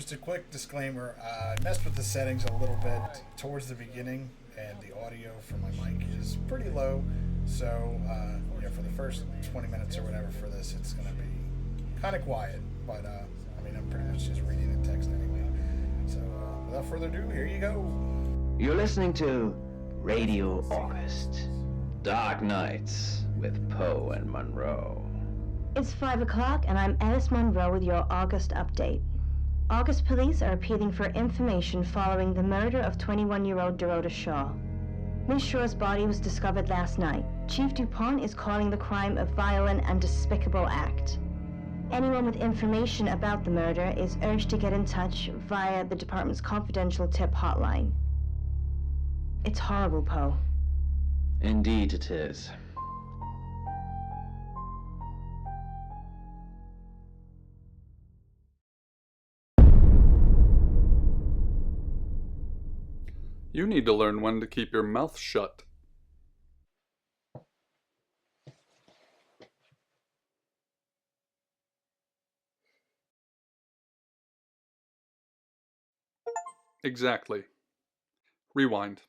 just a quick disclaimer. I messed with the settings a little bit towards the beginning, and the audio for my mic is pretty low. So, for the first 20 minutes or whatever for this, it's going to be kind of quiet. But, I'm pretty much just reading the text anyway. So, without further ado, here you go. You're listening to Radio August. Dark Nights with Poe and Monroe. It's 5 o'clock, and I'm Alice Monroe with your August update. August police are appealing for information following the murder of 21-year-old Dorota Shaw. Ms. Shaw's body was discovered last night. Chief DuPont is calling the crime a violent and despicable act. Anyone with information about the murder is urged to get in touch via the department's confidential tip hotline. It's horrible, Poe. Indeed it is. You need to learn when to keep your mouth shut. Exactly. Rewind.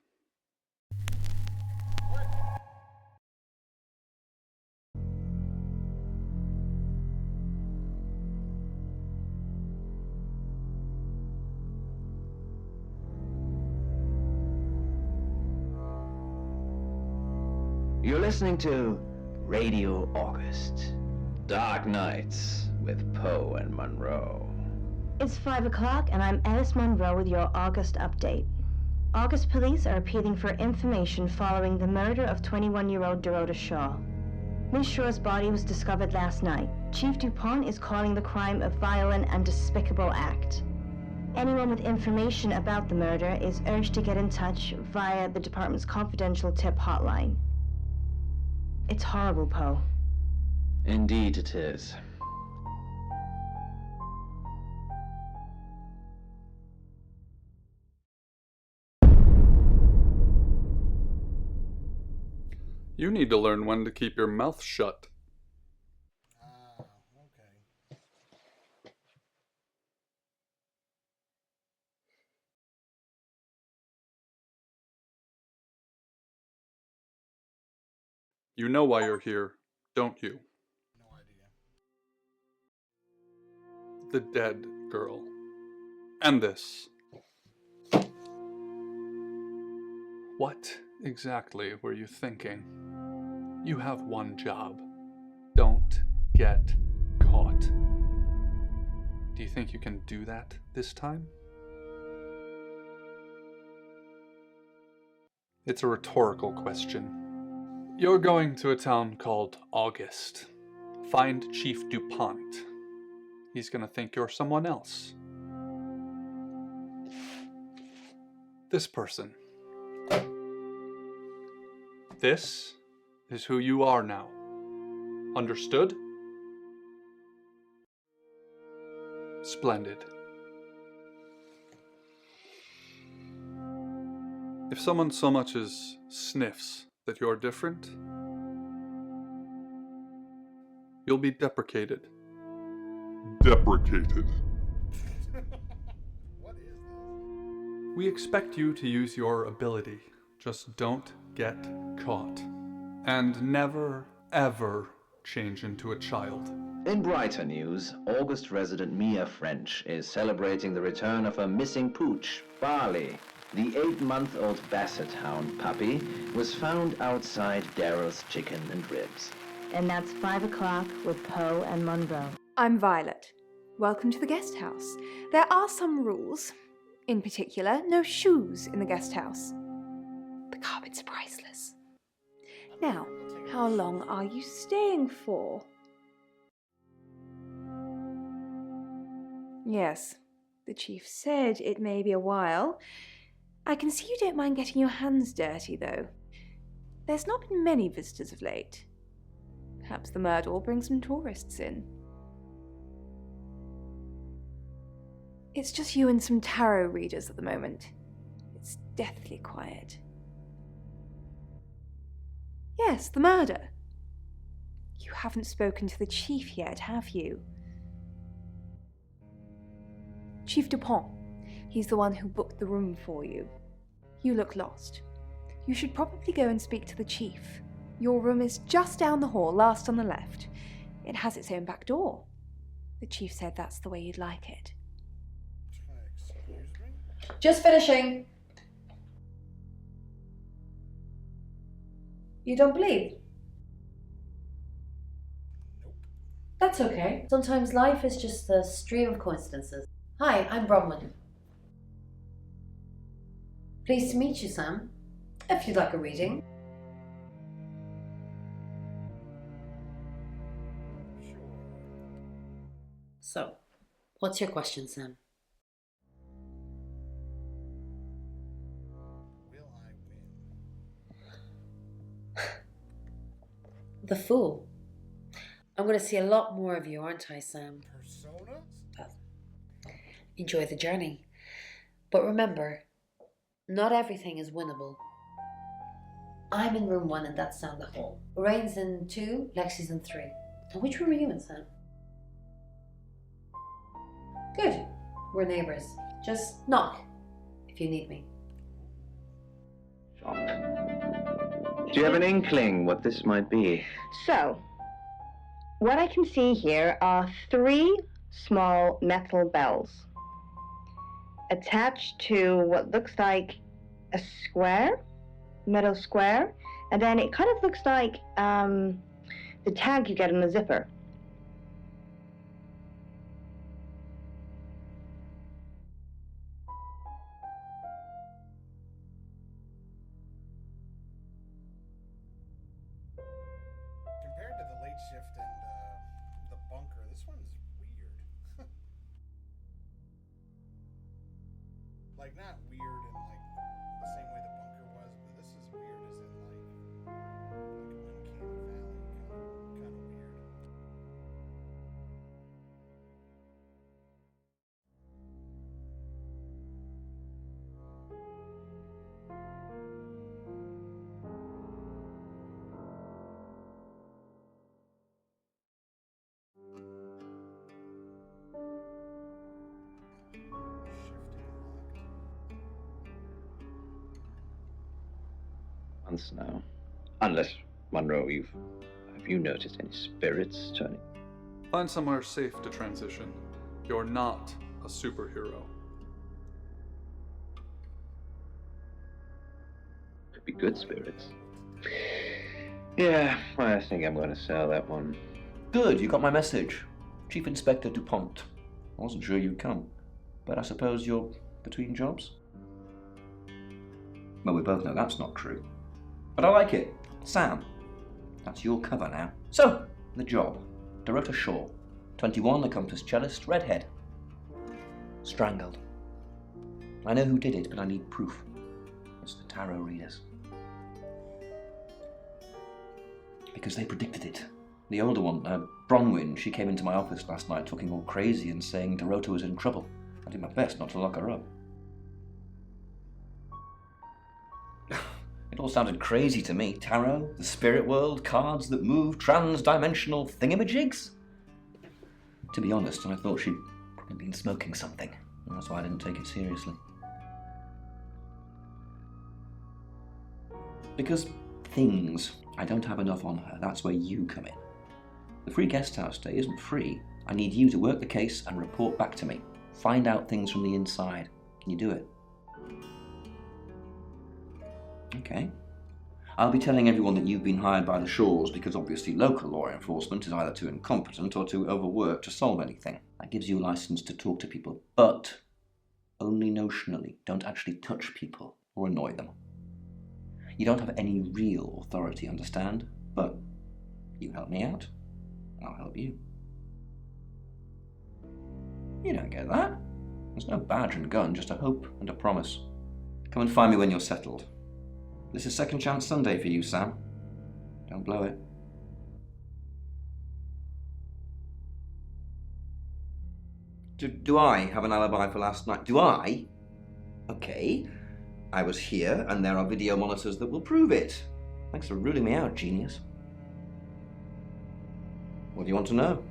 You're listening to Radio August. Dark Nights with Poe and Monroe. It's 5 o'clock, and I'm Alice Monroe with your August update. August police are appealing for information following the murder of 21-year-old Dorota Shaw. Ms. Shaw's body was discovered last night. Chief DuPont is calling the crime a violent and despicable act. Anyone with information about the murder is urged to get in touch via the department's confidential tip hotline. It's horrible, Poe. Indeed it is. You need to learn when to keep your mouth shut. Okay. You know why you're here, don't you? No idea. The dead girl. And this. What exactly were you thinking? You have one job. Don't get caught. Do you think you can do that this time? It's a rhetorical question. You're going to a town called August. Find Chief DuPont. He's gonna think you're someone else. This person. This is who you are now. Understood? Splendid. If someone so much as sniffs that you're different, you'll be deprecated. Deprecated. What is this? We expect you to use your ability. Just don't get caught. And never, ever change into a child. In brighter news, August resident Mia French is celebrating the return of her missing pooch, Barley. The 8-month-old Basset Hound puppy was found outside Daryl's Chicken and Ribs. And that's 5 o'clock with Poe and Monroe. I'm Violet. Welcome to the guest house. There are some rules. In particular, no shoes in the guest house. The carpets are priceless. Now, how long are you staying for? Yes, the chief said it may be a while. I can see you don't mind getting your hands dirty, though. There's not been many visitors of late. Perhaps the murder will bring some tourists in. It's just you and some tarot readers at the moment. It's deathly quiet. Yes, the murder. You haven't spoken to the chief yet, have you? Chief Dupont. He's the one who booked the room for you. You look lost. You should probably go and speak to the chief. Your room is just down the hall, last on the left. It has its own back door. The chief said that's the way you'd like it. Excuse me? Just finishing. You don't believe? Nope. That's okay. Sometimes life is just a stream of coincidences. Hi, I'm Bronwyn. Pleased to meet you, Sam. If you'd like a reading. Sure. So, what's your question, Sam? Will I win? The Fool. I'm going to see a lot more of you, aren't I, Sam? Persona? Enjoy the journey. But remember, not everything is winnable. I'm in room 1 and that's down the hall. Lorraine's in 2, Lexi's in 3. And which room are you in, Sam? Good. We're neighbours. Just knock if you need me. Shocked. Do you have an inkling what this might be? So, what I can see here are 3 small metal bells attached to what looks like a square, metal square, and then it kind of looks like the tag you get on a zipper. Compared to the late shift and the bunker, this one's weird. Like, not weird in like the same way the bunker was, but this is weird as in like uncanny valley, kind of weird. Months now. Unless, Monroe, have you noticed any spirits turning? Find somewhere safe to transition. You're not a superhero. Could be good spirits. Yeah, I think I'm going to sell that one. Good, you got my message. Chief Inspector Dupont. I wasn't sure you'd come, but I suppose you're between jobs? Well, we both know that's not true. But I like it. Sam, that's your cover now. So, the job. Dorota Shaw, 21, accomplished cellist, redhead. Strangled. I know who did it, but I need proof. It's the tarot readers. Because they predicted it. The older one, Bronwyn, she came into my office last night talking all crazy and saying Dorota was in trouble. I did my best not to lock her up. It all sounded crazy to me. Tarot, the spirit world, cards that move, trans-dimensional thingamajigs. To be honest, I thought she'd probably been smoking something. And that's why I didn't take it seriously. Because things, I don't have enough on her. That's where you come in. The free guest house stay isn't free. I need you to work the case and report back to me. Find out things from the inside. Can you do it? Okay. I'll be telling everyone that you've been hired by the Shaws because obviously local law enforcement is either too incompetent or too overworked to solve anything. That gives you a license to talk to people, but only notionally. Don't actually touch people or annoy them. You don't have any real authority, understand? But you help me out, I'll help you. You don't get that. There's no badge and gun, just a hope and a promise. Come and find me when you're settled. This is Second Chance Sunday for you, Sam. Don't blow it. Do I have an alibi for last night? Do I? Okay. I was here, and there are video monitors that will prove it. Thanks for ruling me out, genius. What do you want to know?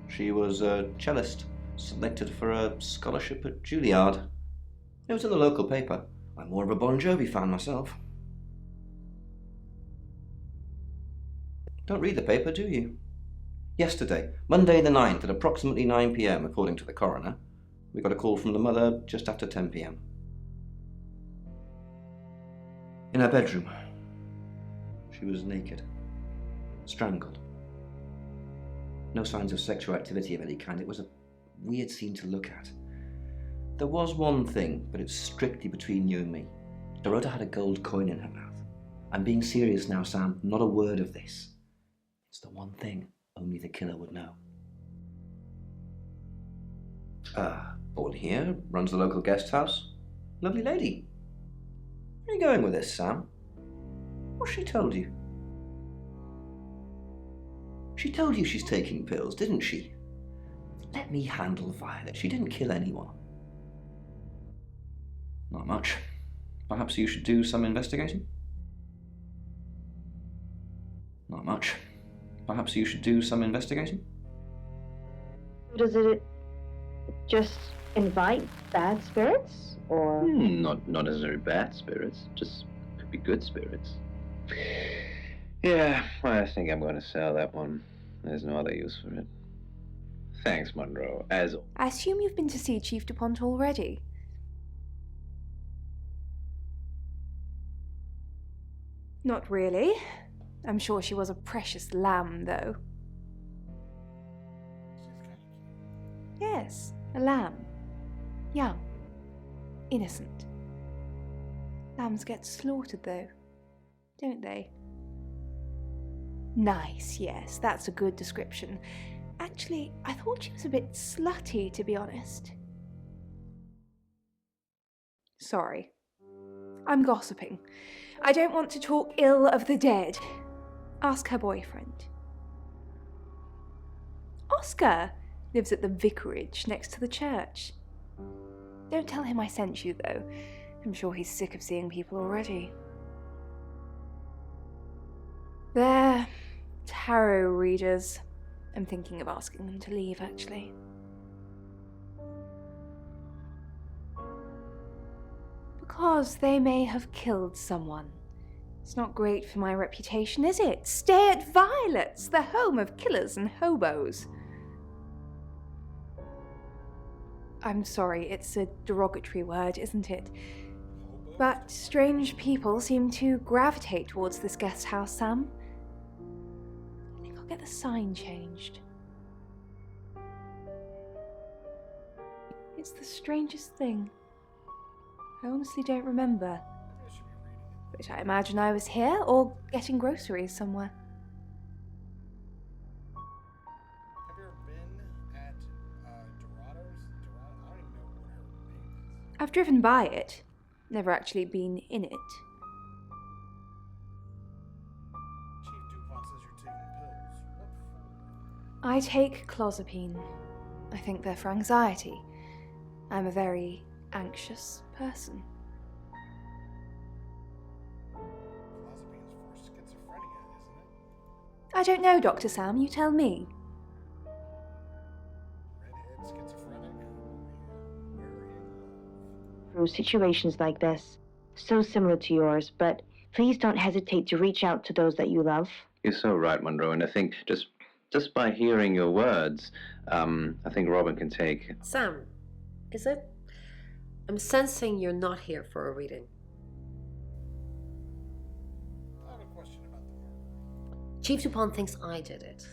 She was a cellist. Selected for a scholarship at Juilliard. It was in the local paper. I'm more of a Bon Jovi fan myself. Don't read the paper, do you? Yesterday, Monday the 9th, at approximately 9 p.m, according to the coroner, we got a call from the mother just after 10 p.m. In her bedroom. She was naked. Strangled. No signs of sexual activity of any kind. It was a weird scene to look at. There was one thing, but it's strictly between you and me. Dorota had a gold coin in her mouth. I'm being serious now, Sam. Not a word of this. It's the one thing only the killer would know. Born here, runs the local guest house. Lovely lady. Where are you going with this, Sam? What's she told you? She told you she's taking pills, didn't she? Let me handle Violet. She didn't kill anyone. Not much. Perhaps you should do some investigating? Not much. Perhaps you should do some investigating? Does it just invite bad spirits, or? Not necessarily bad spirits, just could be good spirits. Yeah, I think I'm going to sell that one. There's no other use for it. Thanks, Monroe. I assume you've been to see Chief DuPont already. Not really. I'm sure she was a precious lamb, though. Yes, a lamb. Young. Innocent. Lambs get slaughtered, though, don't they? Nice, yes, that's a good description. Actually, I thought she was a bit slutty, to be honest. Sorry. I'm gossiping. I don't want to talk ill of the dead. Ask her boyfriend. Oscar lives at the vicarage next to the church. Don't tell him I sent you, though. I'm sure he's sick of seeing people already. They're tarot readers. I'm thinking of asking them to leave, actually. Because they may have killed someone. It's not great for my reputation, is it? Stay at Violet's, the home of killers and hobos. I'm sorry, it's a derogatory word, isn't it? But strange people seem to gravitate towards this guest house, Sam. I think I'll get the sign changed. It's the strangest thing. I honestly don't remember. But I imagine I was here or getting groceries somewhere. Have you ever been at Dorado's? I don't even know what her name is. I've driven by it, never actually been in it. Chief DuPont says you're taking pills. What for? I take clozapine. I think they're for anxiety. I'm a very anxious person. Clozapine is for schizophrenia, isn't it? I don't know, Dr. Sam, you tell me. Redhead schizophrenic. We're in love. Through situations like this, so similar to yours, but please don't hesitate to reach out to those that you love. You're so right, Monroe, and I think just by hearing your words, I think Robin can take... Sam, is it? I'm sensing you're not here for a reading. I have a question about the murder. Chief DuPont thinks I did it.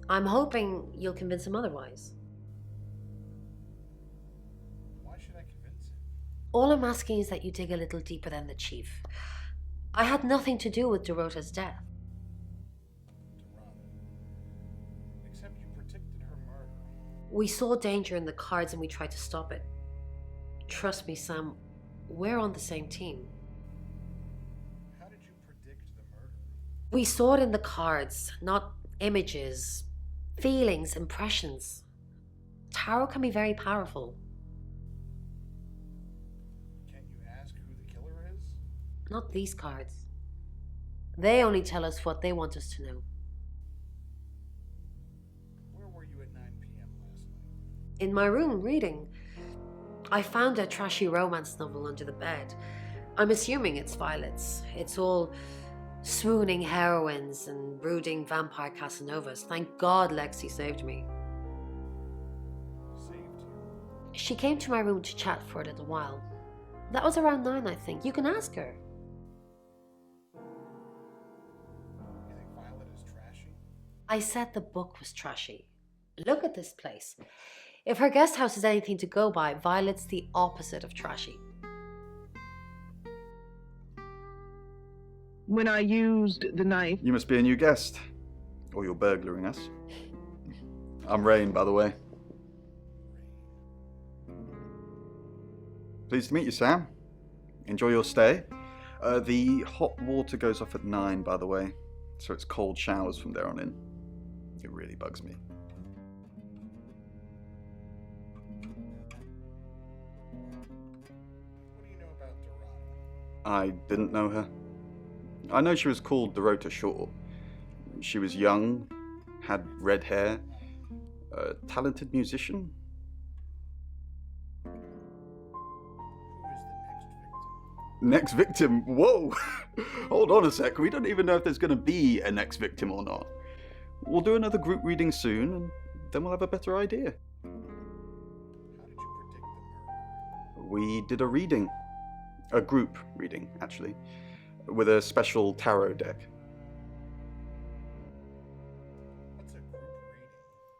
I'm hoping you'll convince him otherwise. Why should I convince him? All I'm asking is that you dig a little deeper than the chief. I had nothing to do with Dorota's death. Dorada. Except you predicted her murder. We saw danger in the cards and we tried to stop it. Trust me, Sam, we're on the same team. How did you predict the murder? We saw it in the cards, not images, feelings, impressions. Tarot can be very powerful. Can you ask who the killer is? Not these cards. They only tell us what they want us to know. Where were you at 9 p.m. last night? In my room, reading. I found a trashy romance novel under the bed. I'm assuming it's Violet's. It's all swooning heroines and brooding vampire Casanovas. Thank God Lexi saved me. Saved you. She came to my room to chat for a little while. That was around 9, I think. You can ask her. You think Violet is trashy? I said the book was trashy. Look at this place. If her guest house is anything to go by, Violet's the opposite of trashy. When I used the knife, You must be a new guest. Or you're burglaring us. I'm Rain, by the way. Pleased to meet you, Sam. Enjoy your stay. The hot water goes off at 9, by the way, so it's cold showers from there on in. It really bugs me. What do you know about Dorada? I didn't know her. I know she was called Dorota Shaw. She was young, had red hair, a talented musician. Who is the Next victim? Whoa! Hold on a sec, we don't even know if there's going to be a next victim or not. We'll do another group reading soon, and then we'll have a better idea. How did you predict the murder? We did a reading. A group reading, actually. With a special tarot deck. What's a group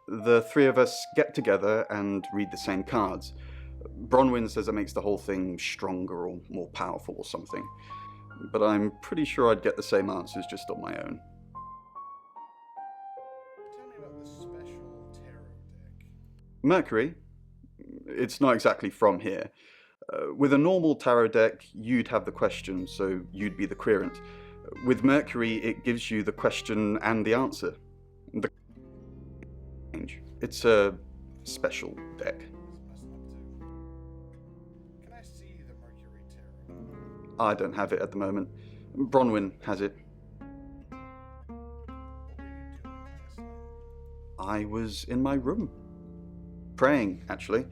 reading? The three of us get together and read the same cards. Bronwyn says it makes the whole thing stronger or more powerful or something. But I'm pretty sure I'd get the same answers just on my own. Tell me about the special tarot deck. Mercury? It's not exactly from here. With a normal tarot deck, you'd have the question, so you'd be the querent. With Mercury, it gives you the question and the answer. It's a special deck. This must up to. Can I see the Mercury tarot? I don't have it at the moment. Bronwyn has it. What were you doing last night? I was in my room. Praying, actually.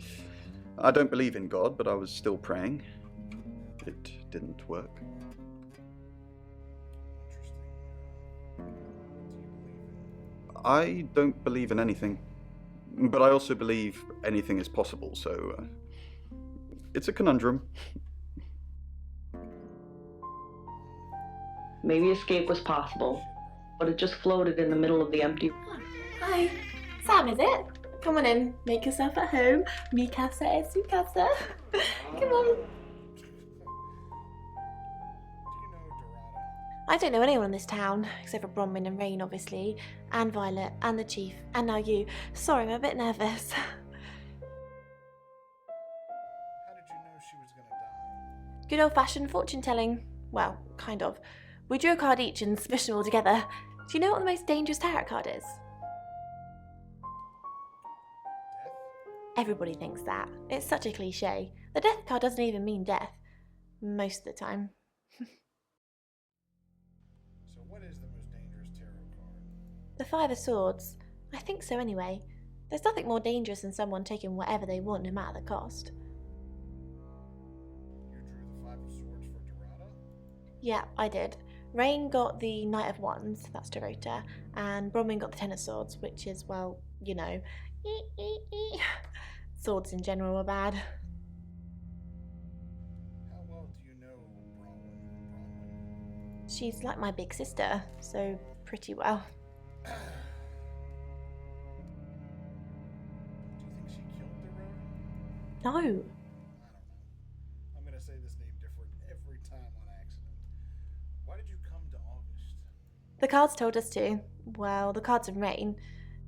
I don't believe in God, but I was still praying. It didn't work. Interesting. What do you believe in? I don't believe in anything. But I also believe anything is possible, so it's a conundrum. Maybe escape was possible, but it just floated in the middle of the empty. Hi, Sam, is it? Come on in, make yourself at home. Mi casa es su casa. Come on. Do you know Dorada? I don't know anyone in this town, except for Bronwyn and Rain, obviously, and Violet, and the Chief, and now you. Sorry, I'm a bit nervous. How did you know she was gonna die? Good old-fashioned fortune-telling. Well, kind of. We drew a card each and smushed them all together. Do you know what the most dangerous tarot card is? Death? Everybody thinks that. It's such a cliche. The death card doesn't even mean death. Most of the time. So what is the most dangerous tarot card? The Five of Swords. I think so anyway. There's nothing more dangerous than someone taking whatever they want no matter the cost. You drew the Five of Swords for Dorada? Yeah, I did. Rain got the Knight of Wands, that's Dorota, and Bronwyn got the Ten of Swords, which is, well, you know, swords in general are bad. How well do you know Bronwyn? She's like my big sister, so pretty well. Do you think she killed Dorota? No. I don't know. I'm gonna say this name different every time on accident. Why did you come to August? The cards told us to. Well, the cards of Rain.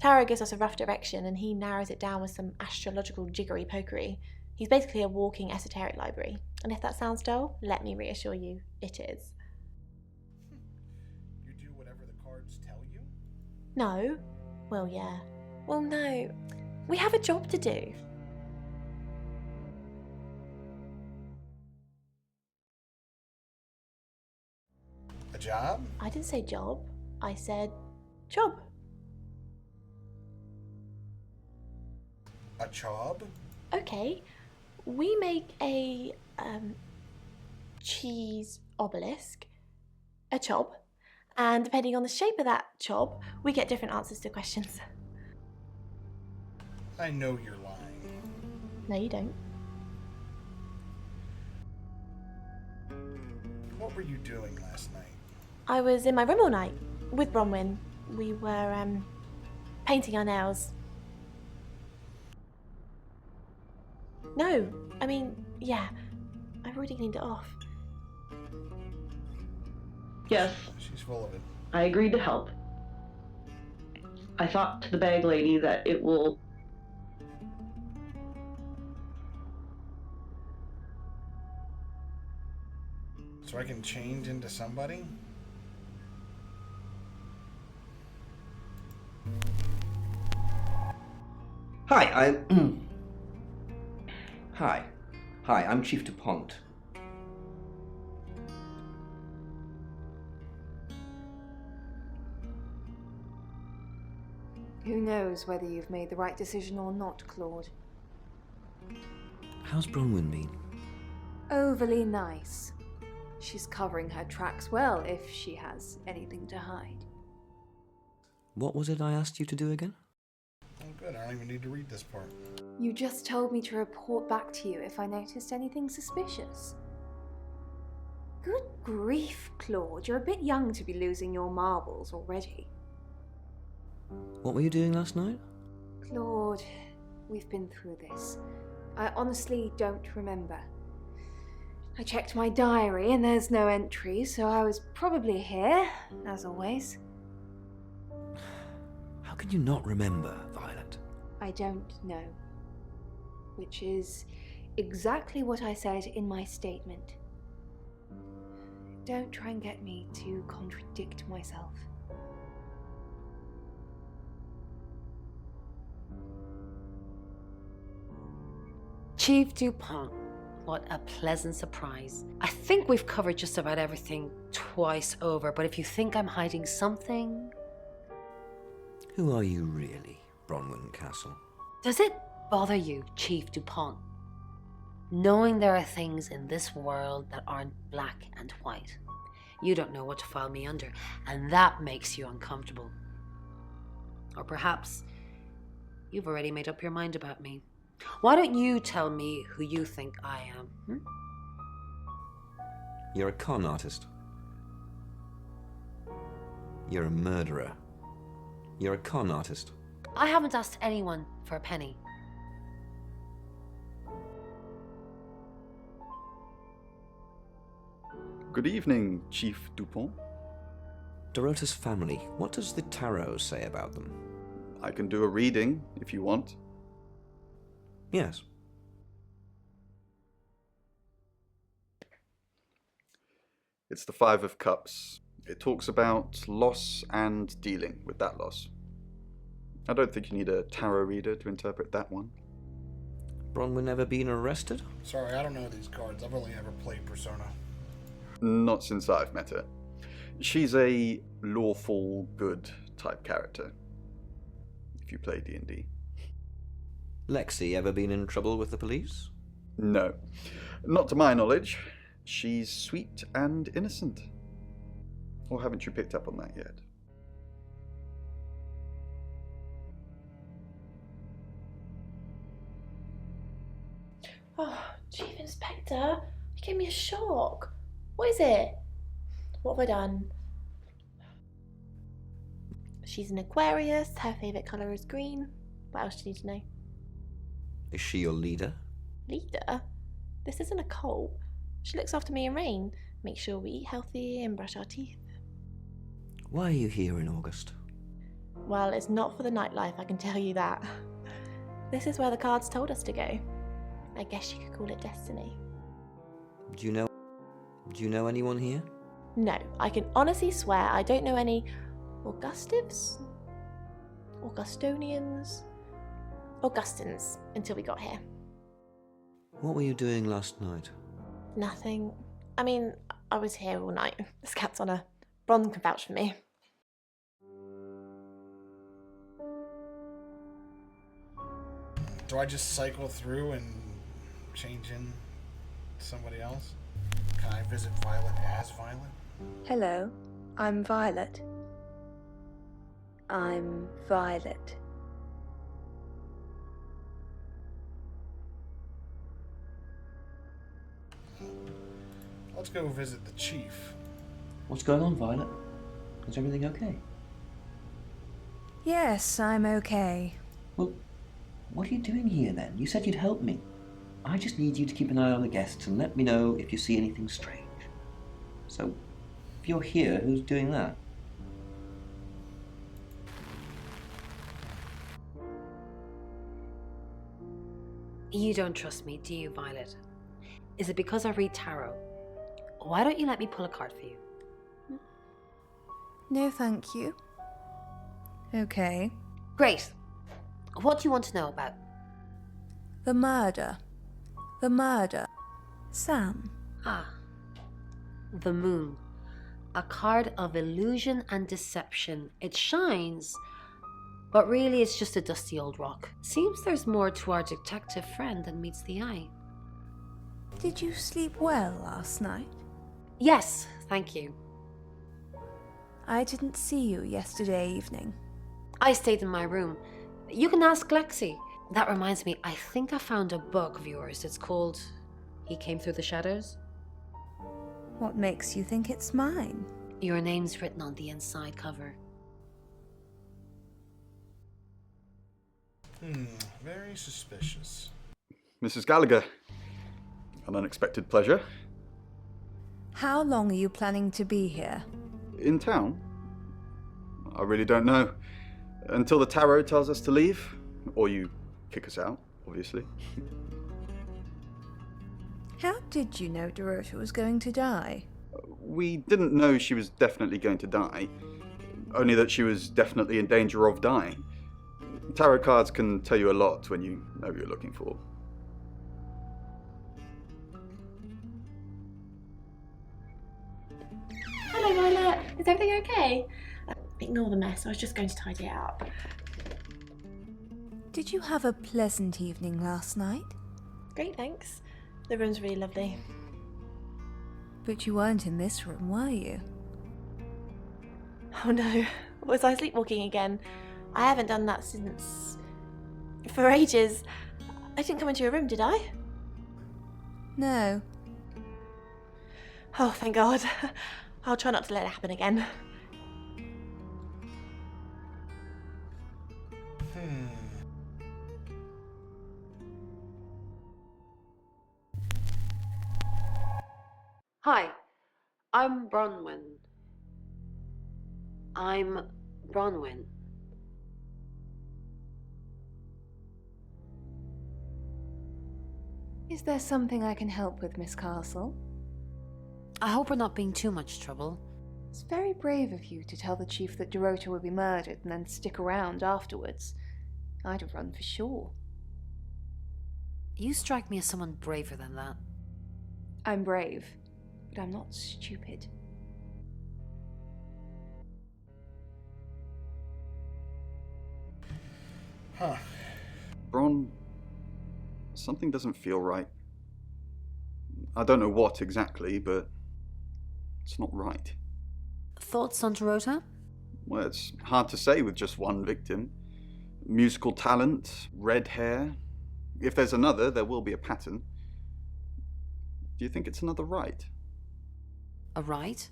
Tarot gives us a rough direction and he narrows it down with some astrological jiggery pokery. He's basically a walking esoteric library. And if that sounds dull, let me reassure you, it is. You do whatever the cards tell you? No? Well, yeah. Well, no. We have a job to do. A job? I didn't say job. I said job. A chob? Okay, we make a cheese obelisk, a chob, and depending on the shape of that chob, we get different answers to questions. I know you're lying. No, you don't. What were you doing last night? I was in my room all night with Bronwyn. We were painting our nails. No, I mean, yeah, I've already cleaned it off. Yes, She's full of it. I agreed to help. I thought to the bag lady that it will... So I can change into somebody? Hi, Hi. Hi, I'm Chief DuPont. Who knows whether you've made the right decision or not, Claude? How's Bronwyn been? Overly nice. She's covering her tracks well if she has anything to hide. What was it I asked you to do again? Oh, good. I don't even need to read this part. You just told me to report back to you if I noticed anything suspicious. Good grief, Claude. You're a bit young to be losing your marbles already. What were you doing last night? Claude, we've been through this. I honestly don't remember. I checked my diary and there's no entry, so I was probably here, as always. How can you not remember, Violet? I don't know. Which is exactly what I said in my statement. Don't try and get me to contradict myself. Chief DuPont, what a pleasant surprise. I think we've covered just about everything twice over, but if you think I'm hiding something... Who are you really, Bronwyn Castle? Does it bother you, Chief DuPont, knowing there are things in this world that aren't black and white? You don't know what to file me under, and that makes you uncomfortable. Or perhaps you've already made up your mind about me. Why don't you tell me who you think I am? You're a con artist. You're a murderer. You're a con artist. I haven't asked anyone for a penny. Good evening, Chief DuPont. Dorota's family, what does the tarot say about them? I can do a reading if you want. Yes. It's the Five of Cups. It talks about loss and dealing with that loss. I don't think you need a tarot reader to interpret that one. Bronwyn never been arrested? Sorry, I don't know these cards. I've only ever played Persona. Not since I've met her. She's a lawful good type character, if you play D&D. Lexi ever been in trouble with the police? No. Not to my knowledge. She's sweet and innocent. Or haven't you picked up on that yet? Oh, Chief Inspector, you gave me a shock. What is it? What have I done? She's an Aquarius, her favourite colour is green. What else do you need to know? Is she your leader? Leader? This isn't a cult. She looks after me and Rain, makes sure we eat healthy and brush our teeth. Why are you here in August? Well, it's not for the nightlife, I can tell you that. This is where the cards told us to go. I guess you could call it destiny. Do you know anyone here? No, I can honestly swear I don't know any Augustives? Augustonians? Augustins until we got here. What were you doing last night? Nothing. I mean, I was here all night. This cat's on a Bron can vouch for me. Do I just cycle through and change in somebody else? Can I visit Violet as Violet? Hello, I'm Violet. I'm Violet. Let's go visit the chief. What's going on, Violet? Is everything okay? Yes, I'm okay. Well, what are you doing here then? You said you'd help me. I just need you to keep an eye on the guests and let me know if you see anything strange. So, if you're here, who's doing that? You don't trust me, do you, Violet? Is it because I read tarot? Why don't you let me pull a card for you? No, thank you. Okay. Great. What do you want to know about? The murder. The murder. Sam. Ah. The moon. A card of illusion and deception. It shines, but really it's just a dusty old rock. Seems there's more to our detective friend than meets the eye. Did you sleep well last night? Yes, thank you. I didn't see you yesterday evening. I stayed in my room. You can ask Lexi. That reminds me, I think I found a book of yours. It's called He Came Through the Shadows. What makes you think it's mine? Your name's written on the inside cover. Very suspicious. Mrs. Gallagher, an unexpected pleasure. How long are you planning to be here? In town? I really don't know. Until the tarot tells us to leave, or you kick us out, obviously. How did you know Dorota was going to die? We didn't know she was definitely going to die, only that she was definitely in danger of dying. Tarot cards can tell you a lot when you know what you're looking for. Hello, Violet. Is everything okay? Ignore the mess. I was just going to tidy it up. Did you have a pleasant evening last night? Great, thanks. The room's really lovely. But you weren't in this room, were you? Oh no. Was I sleepwalking again? I haven't done that since... for ages. I didn't come into your room, did I? No. Oh, thank God. I'll try not to let it happen again. Hi, I'm Bronwyn. Is there something I can help with, Miss Castle? I hope we're not being too much trouble. It's very brave of you to tell the chief that Dorota would be murdered and then stick around afterwards. I'd have run for sure. You strike me as someone braver than that. I'm brave, but I'm not stupid. Huh. Bron, something doesn't feel right. I don't know what exactly, but it's not right. Thoughts on Dorota? Well, it's hard to say with just one victim. Musical talent, red hair. If there's another, there will be a pattern. Do you think it's another right? A right?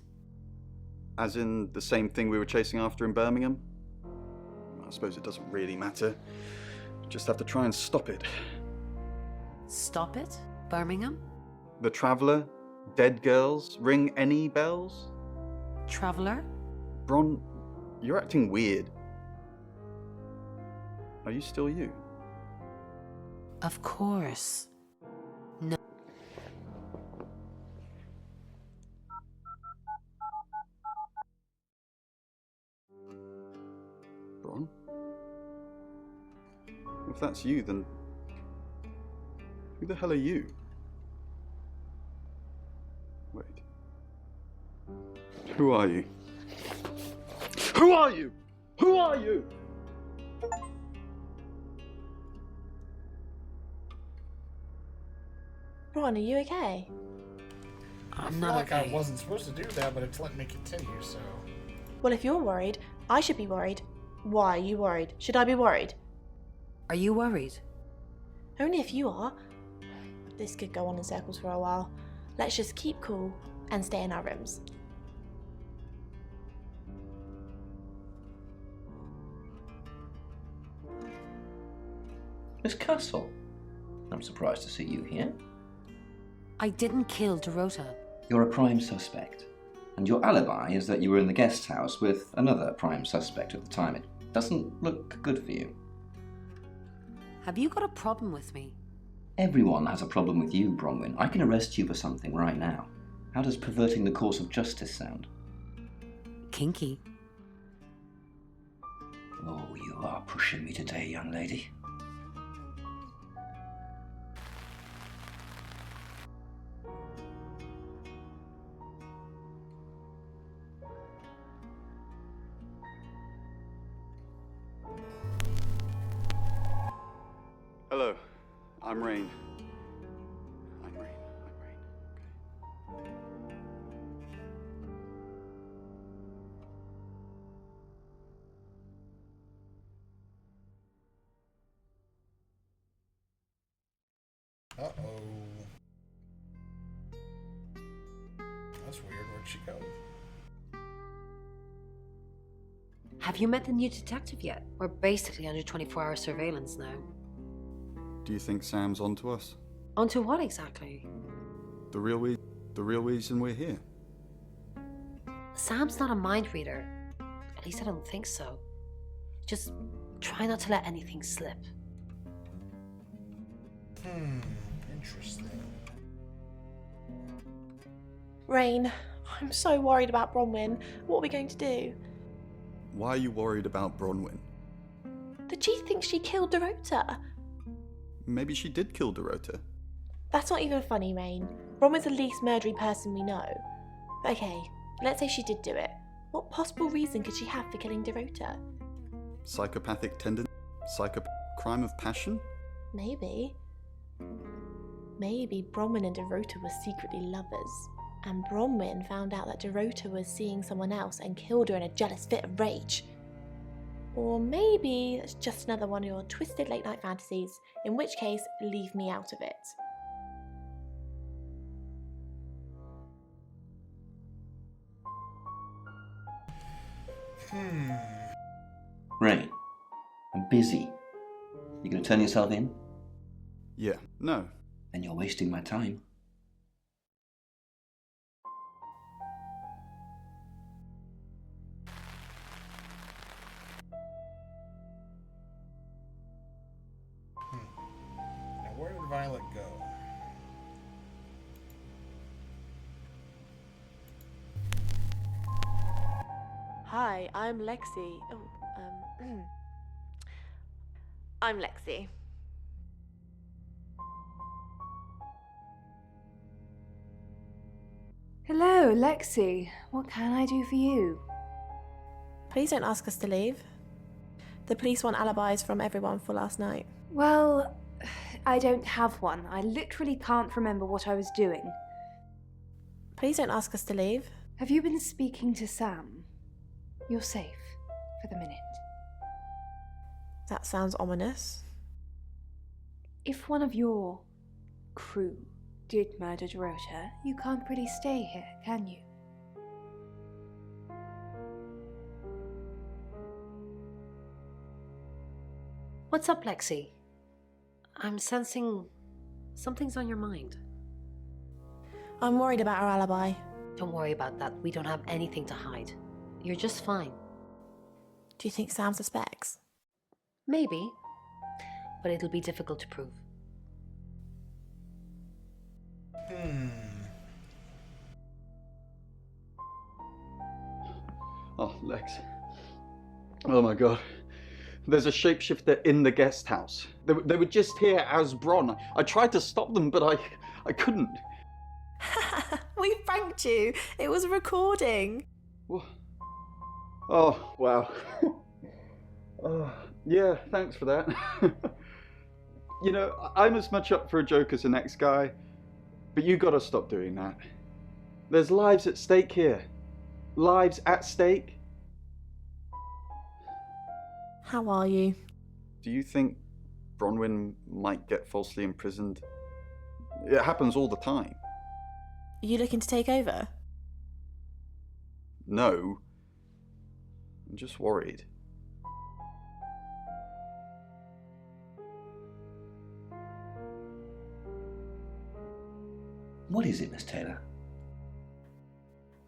As in the same thing we were chasing after in Birmingham? I suppose it doesn't really matter. Just have to try and stop it. Stop it? Birmingham? The Traveller? Dead girls? Ring any bells? Traveller? Bron, you're acting weird. Are you still you? Of course. No. Bron? If that's you, then who the hell are you? Wait. Who are you? Who are you? Who are you? Ron, are you okay? I feel like I wasn't supposed to do that, but it's letting me continue, so... Well, if you're worried, I should be worried. Why are you worried? Should I be worried? Are you worried? Only if you are. This could go on in circles for a while. Let's just keep cool and stay in our rooms. Miss Castle, I'm surprised to see you here. I didn't kill Dorota. You're a prime suspect, and your alibi is that you were in the guest house with another prime suspect at the time. It doesn't look good for you. Have you got a problem with me? Everyone has a problem with you, Bronwyn. I can arrest you for something right now. How does perverting the course of justice sound? Kinky. Oh, you are pushing me today, young lady. Hello, I'm Rain. I'm Rain. Okay. Uh-oh. That's weird. Where'd she go? Have you met the new detective yet? We're basically under 24-hour surveillance now. Do you think Sam's onto us? Onto what exactly? The real reason we're here. Sam's not a mind reader. At least I don't think so. Just try not to let anything slip. Interesting. Rain, I'm so worried about Bronwyn. What are we going to do? Why are you worried about Bronwyn? The chief thinks she killed Dorota. Maybe she did kill Dorota. That's not even funny, Rain. Bronwyn's the least murdery person we know. Okay, let's say she did do it. What possible reason could she have for killing Dorota? Psychopathic tendency? Crime of passion? Maybe. Maybe Bronwyn and Dorota were secretly lovers. And Bronwyn found out that Dorota was seeing someone else and killed her in a jealous fit of rage. Or maybe it's just another one of your twisted late night fantasies, in which case, leave me out of it. Rain, I'm busy. You gonna turn yourself in? Yeah. No. Then you're wasting my time. Now where did Violet go? Hi, I'm Lexi. I'm Lexi. Hello, Lexi. What can I do for you? Please don't ask us to leave. The police want alibis from everyone for last night. Well, I don't have one. I literally can't remember what I was doing. Please don't ask us to leave. Have you been speaking to Sam? You're safe for the minute. That sounds ominous. If one of your crew did murder Dorota, you can't really stay here, can you? What's up, Lexi? I'm sensing something's on your mind. I'm worried about our alibi. Don't worry about that. We don't have anything to hide. You're just fine. Do you think Sam suspects? Maybe, but it'll be difficult to prove. Oh, Lex. Oh my god. There's a shapeshifter in the guest house. They were just here as Bron. I tried to stop them, but I couldn't. We pranked you. It was a recording. Oh, wow. Oh, yeah, thanks for that. You know, I'm as much up for a joke as the next guy. But you gotta stop doing that. There's lives at stake here. Lives at stake. How are you? Do you think Bronwyn might get falsely imprisoned? It happens all the time. Are you looking to take over? No. I'm just worried. What is it, Miss Taylor?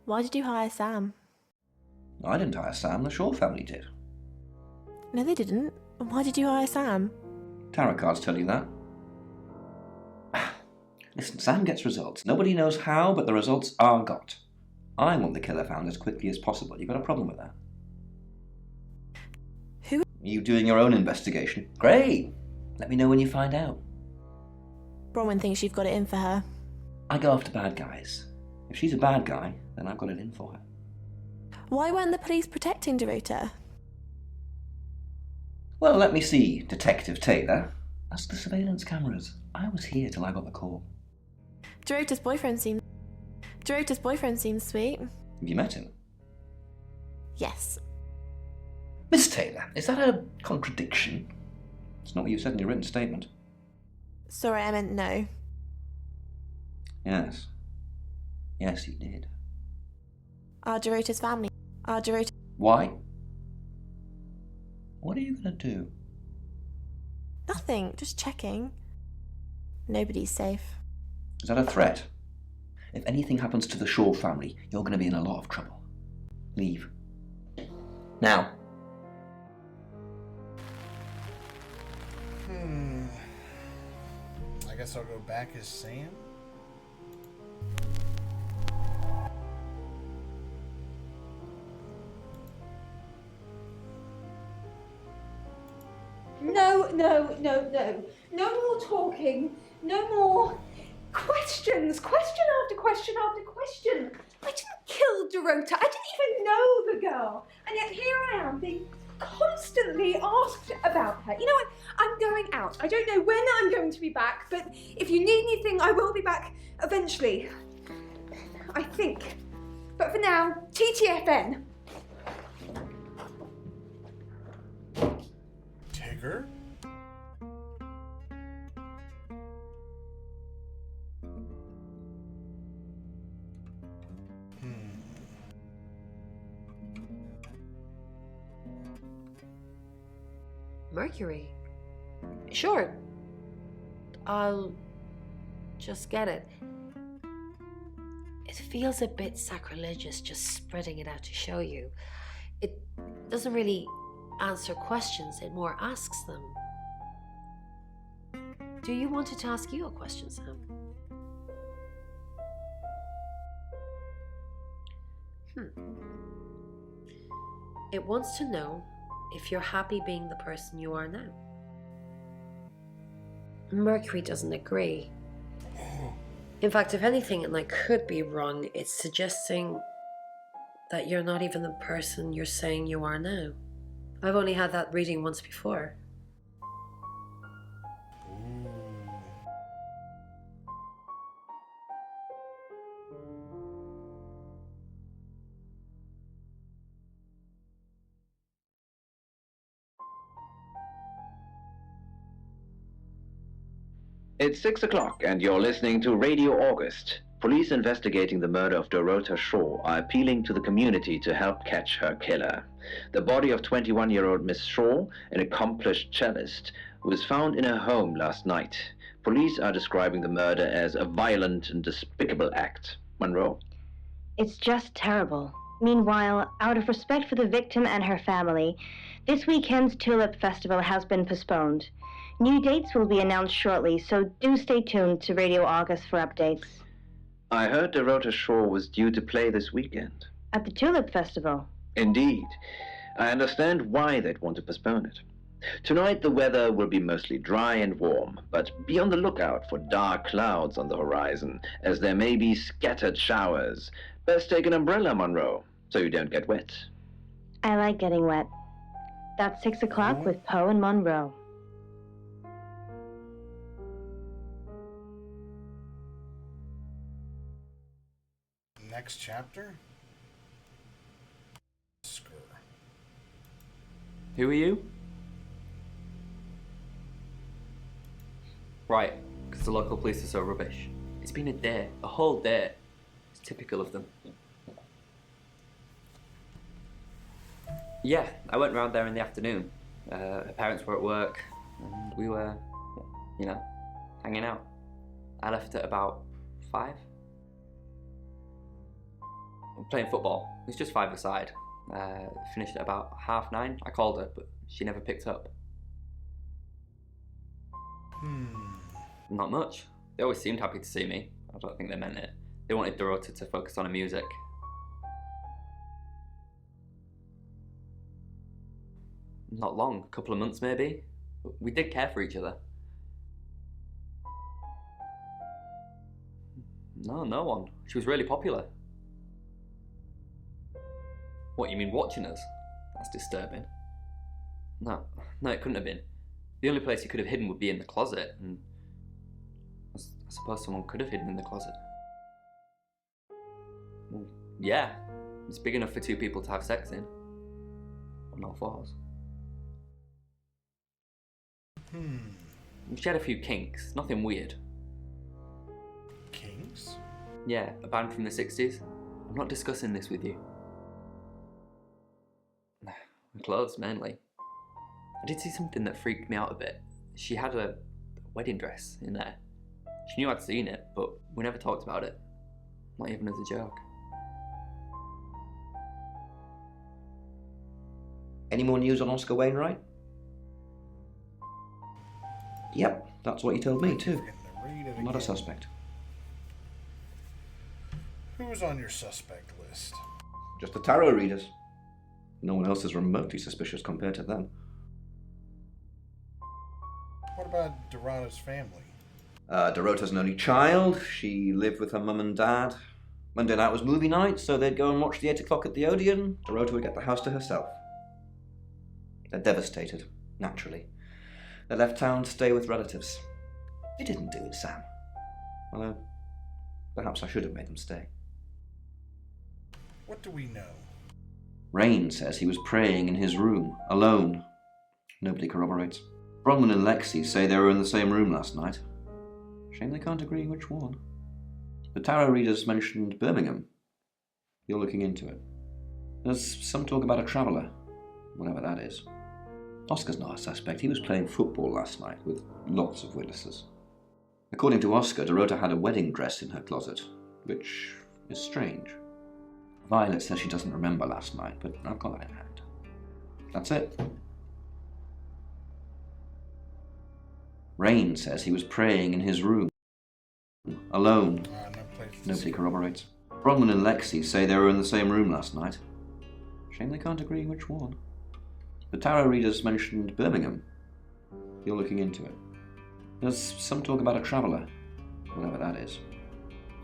Why did you hire Sam? I didn't hire Sam, the Shaw family did. No, they didn't. Why did you hire Sam? Tarot cards tell you that. Listen, Sam gets results. Nobody knows how, but the results are got. I want the killer found as quickly as possible. You got a problem with that? Who? You doing your own investigation? Great! Let me know when you find out. Bronwyn thinks you've got it in for her. I go after bad guys. If she's a bad guy, then I've got it in for her. Why weren't the police protecting Dorota? Well, let me see, Detective Taylor. Ask the surveillance cameras. I was here till I got the call. Dorota's boyfriend seems sweet. Have you met him? Yes. Miss Taylor, is that a contradiction? It's not what you said in your written statement. Sorry, I meant no. Yes. Yes, you did. Are Dorota's family? Why? What are you gonna do? Nothing, just checking. Nobody's safe. Is that a threat? If anything happens to the Shaw family, you're gonna be in a lot of trouble. Leave. Now. I guess I'll go back as Sam. No more talking. No more questions. Question after question after question. I didn't kill Dorota. I didn't even know the girl. And yet here I am being constantly asked about her. You know what? I'm going out. I don't know when I'm going to be back, but if you need anything, I will be back eventually. I think. But for now, TTFN. Tigger? Mercury? Sure. I'll just get it. It feels a bit sacrilegious just spreading it out to show you. It doesn't really answer questions, it more asks them. Do you want it to ask you a question, Sam? It wants to know if you're happy being the person you are now. Mercury doesn't agree. In fact, if anything, and I could be wrong, it's suggesting that you're not even the person you're saying you are now. I've only had that reading once before. It's 6 o'clock and you're listening to Radio August. Police investigating the murder of Dorota Shaw are appealing to the community to help catch her killer. The body of 21-year-old Miss Shaw, an accomplished cellist, was found in her home last night. Police are describing the murder as a violent and despicable act. Monroe? It's just terrible. Meanwhile, out of respect for the victim and her family, this weekend's Tulip Festival has been postponed. New dates will be announced shortly, so do stay tuned to Radio August for updates. I heard Dorota Shaw was due to play this weekend. At the Tulip Festival? Indeed. I understand why they'd want to postpone it. Tonight the weather will be mostly dry and warm, but be on the lookout for dark clouds on the horizon, as there may be scattered showers. Best take an umbrella, Monroe, so you don't get wet. I like getting wet. That's 6 o'clock with Poe and Monroe. Next chapter? Oscar. Who are you? Right, because the local police are so rubbish. It's been a day, a whole day. It's typical of them. Yeah, I went round there in the afternoon. Her parents were at work, and we were, you know, hanging out. I left at about 5. Playing football. It was just 5-a-side. Finished at about 9:30. I called her, but she never picked up. Not much. They always seemed happy to see me. I don't think they meant it. They wanted Dorota to focus on her music. Not long, a couple of months maybe. We did care for each other. No one. She was really popular. What, you mean watching us? That's disturbing. No, it couldn't have been. The only place you could have hidden would be in the closet, and I suppose someone could have hidden in the closet. Well, yeah, it's big enough for 2 people to have sex in. On all 4s. She had a few kinks, nothing weird. Kinks? Yeah, a band from the 60s. I'm not discussing this with you. Clothes, mainly. I did see something that freaked me out a bit. She had a wedding dress in there. She knew I'd seen it, but we never talked about it. Not even as a joke. Any more news on Oscar Wainwright? Yep, that's what he told me too. Not a suspect. Who's on your suspect list? Just the tarot readers. No one else is remotely suspicious compared to them. What about Dorota's family? Dorota's an only child. She lived with her mum and dad. Monday night was movie night, so they'd go and watch the 8 o'clock at the Odeon. Dorota would get the house to herself. They're devastated, naturally. They left town to stay with relatives. You didn't do it, Sam. Although, perhaps I should have made them stay. What do we know? Rain says he was praying in his room, alone. Nobody corroborates. Bronwyn and Lexi say they were in the same room last night. Shame they can't agree which one. The tarot readers mentioned Birmingham. You're looking into it. There's some talk about a traveller, whatever that is. Oscar's not a suspect. He was playing football last night with lots of witnesses. According to Oscar, Dorota had a wedding dress in her closet, which is strange. Violet says she doesn't remember last night, but I've got that in hand. That's it. Rain says he was praying in his room, alone. Nobody corroborates. Bronwyn and Lexi say they were in the same room last night. Shame they can't agree which one. The tarot readers mentioned Birmingham. You're looking into it. There's some talk about a traveller, whatever that is.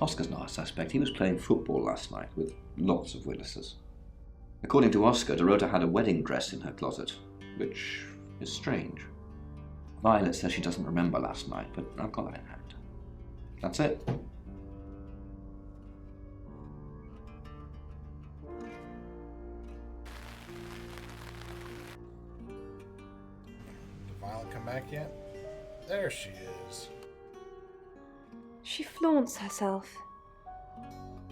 Oscar's not a suspect. He was playing football last night with lots of witnesses. According to Oscar, Dorota had a wedding dress in her closet, which is strange. Violet says she doesn't remember last night, but I've got that in hand. That's it. Did Violet come back yet? There she is. She flaunts herself.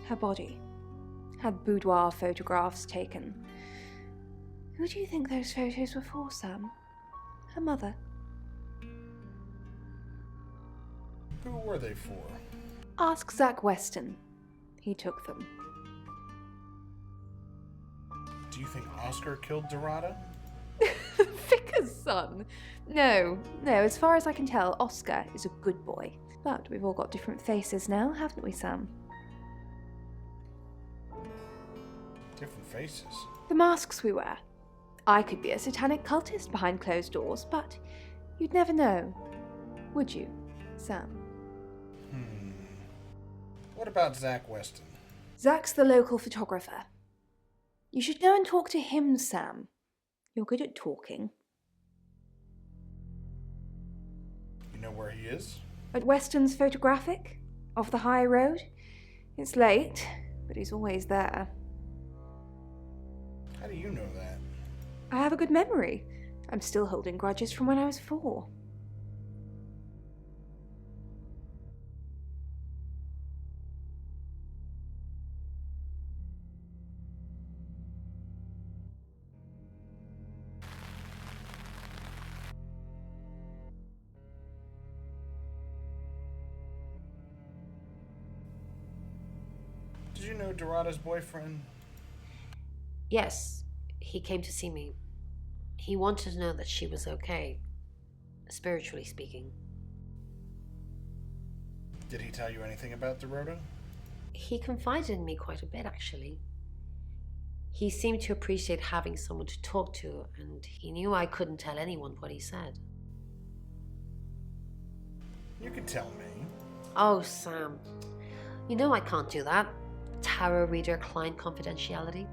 Her body. Had boudoir photographs taken. Who do you think those photos were for, Sam? Her mother? Who were they for? Ask Zach Weston. He took them. Do you think Oscar killed Dorota? Vicar's son? No, as far as I can tell, Oscar is a good boy. But we've all got different faces now, haven't we, Sam? Different faces? The masks we wear. I could be a satanic cultist behind closed doors, but you'd never know. Would you, Sam? What about Zach Weston? Zach's the local photographer. You should go and talk to him, Sam. You're good at talking. You know where he is? At Weston's Photographic, off the high road. It's late, but he's always there. How do you know that? I have a good memory. I'm still holding grudges from when I was 4. Did you know Dorada's boyfriend? Yes, he came to see me. He wanted to know that she was okay, spiritually speaking. Did he tell you anything about Dorota? He confided in me quite a bit, actually. He seemed to appreciate having someone to talk to, and he knew I couldn't tell anyone what he said. You could tell me. Oh, Sam. You know I can't do that. Tarot reader client confidentiality.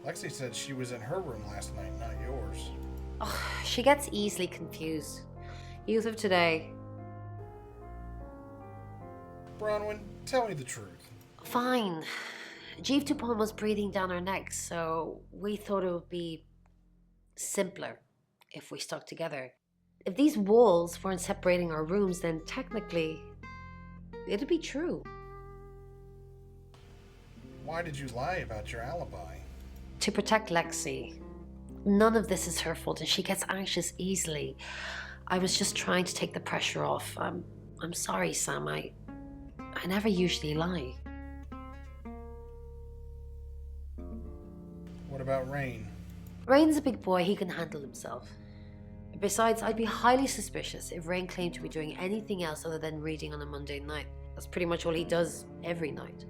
Lexi said she was in her room last night, not yours. Oh, she gets easily confused. Youth of today. Bronwyn, tell me the truth. Fine. Jeeve Dupont was breathing down our necks, so we thought it would be simpler if we stuck together. If these walls weren't separating our rooms, then technically it'd be true. Why did you lie about your alibi? To protect Lexi. None of this is her fault, and she gets anxious easily. I was just trying to take the pressure off. I'm sorry, Sam. I never usually lie. What about Rain? Rain's a big boy. He can handle himself. Besides, I'd be highly suspicious if Rain claimed to be doing anything else other than reading on a Monday night. That's pretty much all he does every night.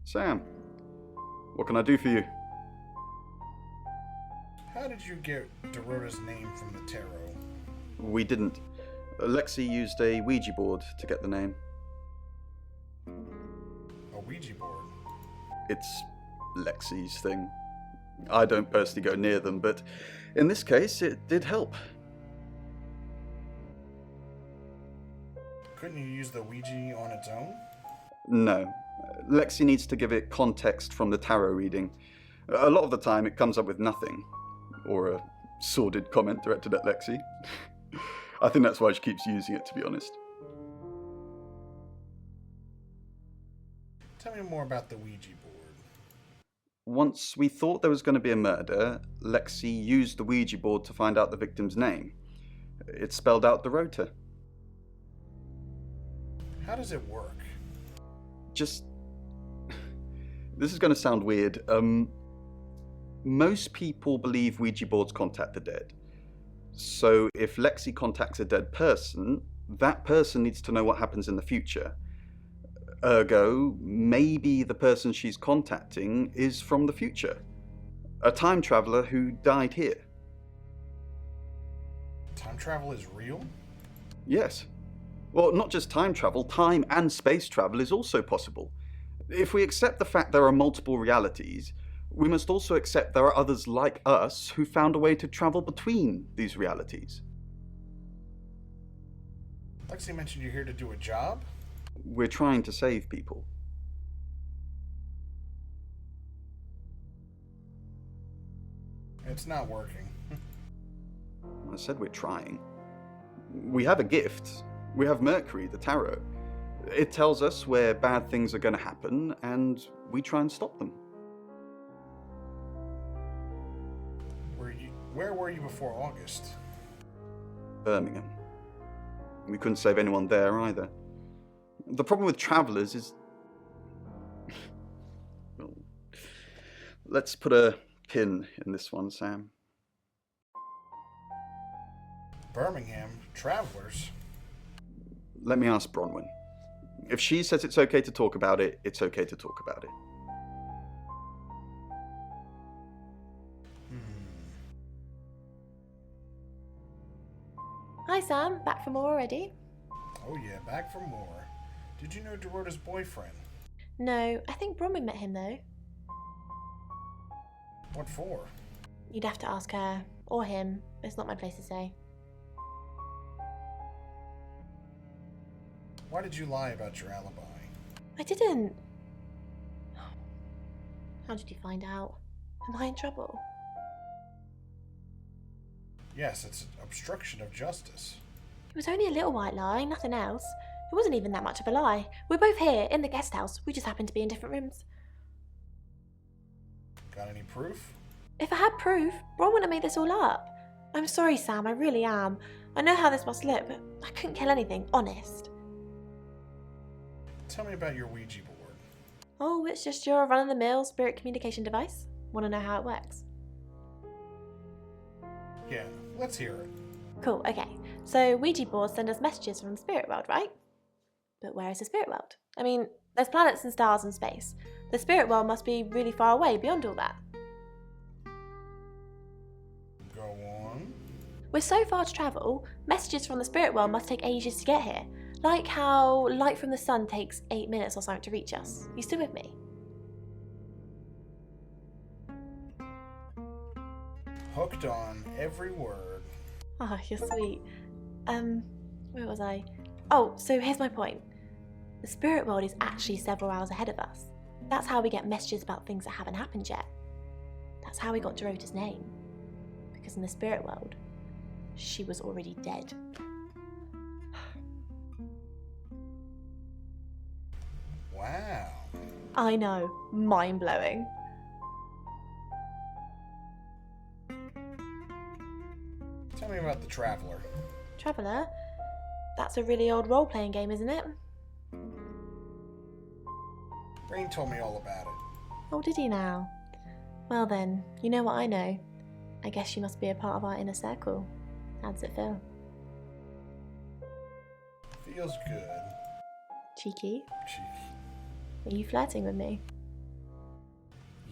Sam, what can I do for you? How did you get Dorota's name from the tarot? We didn't. Lexi used a Ouija board to get the name. A Ouija board? It's Lexi's thing. I don't personally go near them, but in this case, it did help. Couldn't you use the Ouija on its own? No. Lexi needs to give it context from the tarot reading. A lot of the time, it comes up with nothing. Or a sordid comment directed at Lexi. I think that's why she keeps using it, to be honest. Tell me more about the Ouija board. Once we thought there was going to be a murder, Lexi used the Ouija board to find out the victim's name. It spelled out Dorota. How does it work? Just... This is going to sound weird. Most people believe Ouija boards contact the dead. So if Lexi contacts a dead person, that person needs to know what happens in the future. Ergo, maybe the person she's contacting is from the future. A time traveler who died here. Time travel is real? Yes. Well, not just time travel, time and space travel is also possible. If we accept the fact there are multiple realities, we must also accept there are others like us who found a way to travel between these realities. Lexi mentioned you're here to do a job? We're trying to save people. It's not working. I said we're trying. We have a gift. We have Mercury, the tarot. It tells us where bad things are going to happen, and we try and stop them. Where were you before August? Birmingham. We couldn't save anyone there either. The problem with travelers is... Well, let's put a pin in this one, Sam. Birmingham? Travelers? Let me ask Bronwyn. If she says it's okay to talk about it, it's okay to talk about it. Hi Sam, back for more already? Oh yeah, back for more. Did you know Dorota's boyfriend? No, I think Bronwyn met him though. What for? You'd have to ask her, or him. It's not my place to say. Why did you lie about your alibi? I didn't. How did you find out? Am I in trouble? Yes, it's obstruction of justice. It was only a little white lie, nothing else. It wasn't even that much of a lie. We're both here, in the guest house. We just happen to be in different rooms. Got any proof? If I had proof, Ron wouldn't have made this all up. I'm sorry, Sam, I really am. I know how this must look, but I couldn't kill anything, honest. Tell me about your Ouija board. Oh, it's just your run-of-the-mill spirit communication device. Want to know how it works? Yeah, let's hear it. Cool, okay. So Ouija boards send us messages from the spirit world, right? But where is the spirit world? I mean, there's planets and stars and space. The spirit world must be really far away beyond all that. Go on. With so far to travel, messages from the spirit world must take ages to get here. Like how light from the sun takes 8 minutes or something to reach us. You still with me? Hooked on every word. Oh, you're sweet. Where was I? Oh, so here's my point. The spirit world is actually several hours ahead of us. That's how we get messages about things that haven't happened yet. That's how we got Dorota's name. Because in the spirit world, she was already dead. Wow. I know, mind-blowing. Tell me about the Traveler. Traveller? That's a really old role-playing game, isn't it? Rain told me all about it. Oh, did he now? Well then, you know what I know. I guess you must be a part of our inner circle. How does it feel? Feels good. Cheeky? Cheeky. Are you flirting with me?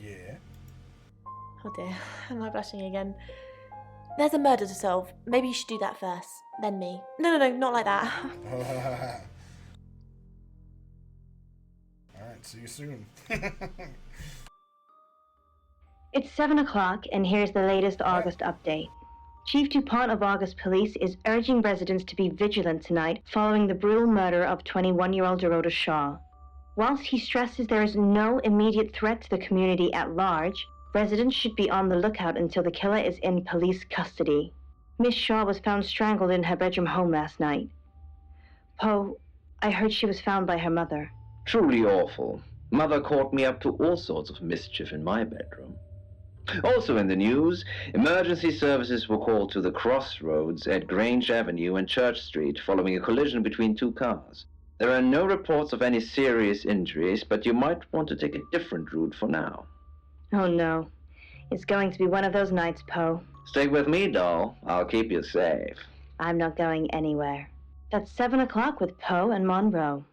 Yeah. Oh dear, am I blushing again? There's a murder to solve. Maybe you should do that first, then me. No, not like that. Alright, see you soon. It's 7 o'clock, and here's the latest August update. Chief DuPont of August Police is urging residents to be vigilant tonight following the brutal murder of 21-year-old Dorota Shaw. Whilst he stresses there is no immediate threat to the community at large, residents should be on the lookout until the killer is in police custody. Miss Shaw was found strangled in her bedroom home last night. Poe, I heard she was found by her mother. Truly awful. Mother caught me up to all sorts of mischief in my bedroom. Also in the news, emergency services were called to the crossroads at Grange Avenue and Church Street following a collision between two cars. There are no reports of any serious injuries, but you might want to take a different route for now. Oh no. It's going to be one of those nights, Poe. Stay with me, doll. I'll keep you safe. I'm not going anywhere. That's 7 o'clock with Poe and Monroe.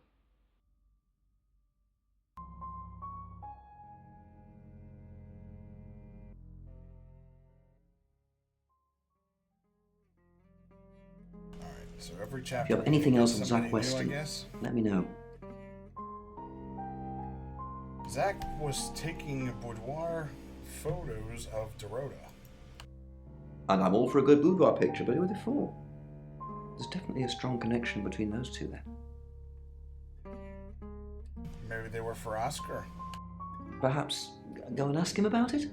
So every chapter. If you have anything else on somebody Zach new, Weston, I guess. let me know. Zach was taking boudoir photos of Dorota. And I'm all for a good boudoir picture, but who are they for? There's definitely a strong connection between those two there. Maybe they were for Oscar. Perhaps go and ask him about it?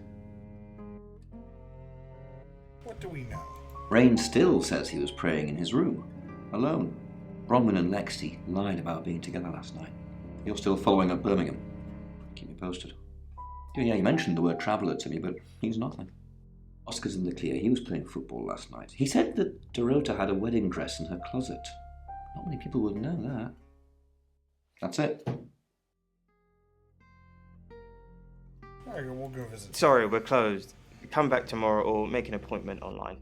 What do we know? Rain still says he was praying in his room, alone. Bronwyn and Lexi lied about being together last night. You're still following up Birmingham. Keep me posted. Yeah, you mentioned the word traveller to me, but he's nothing. Oscar's in the clear. He was playing football last night. He said that Dorota had a wedding dress in her closet. Not many people would know that. That's it. Alright, we'll go visit. Sorry, we're closed. Come back tomorrow or make an appointment online.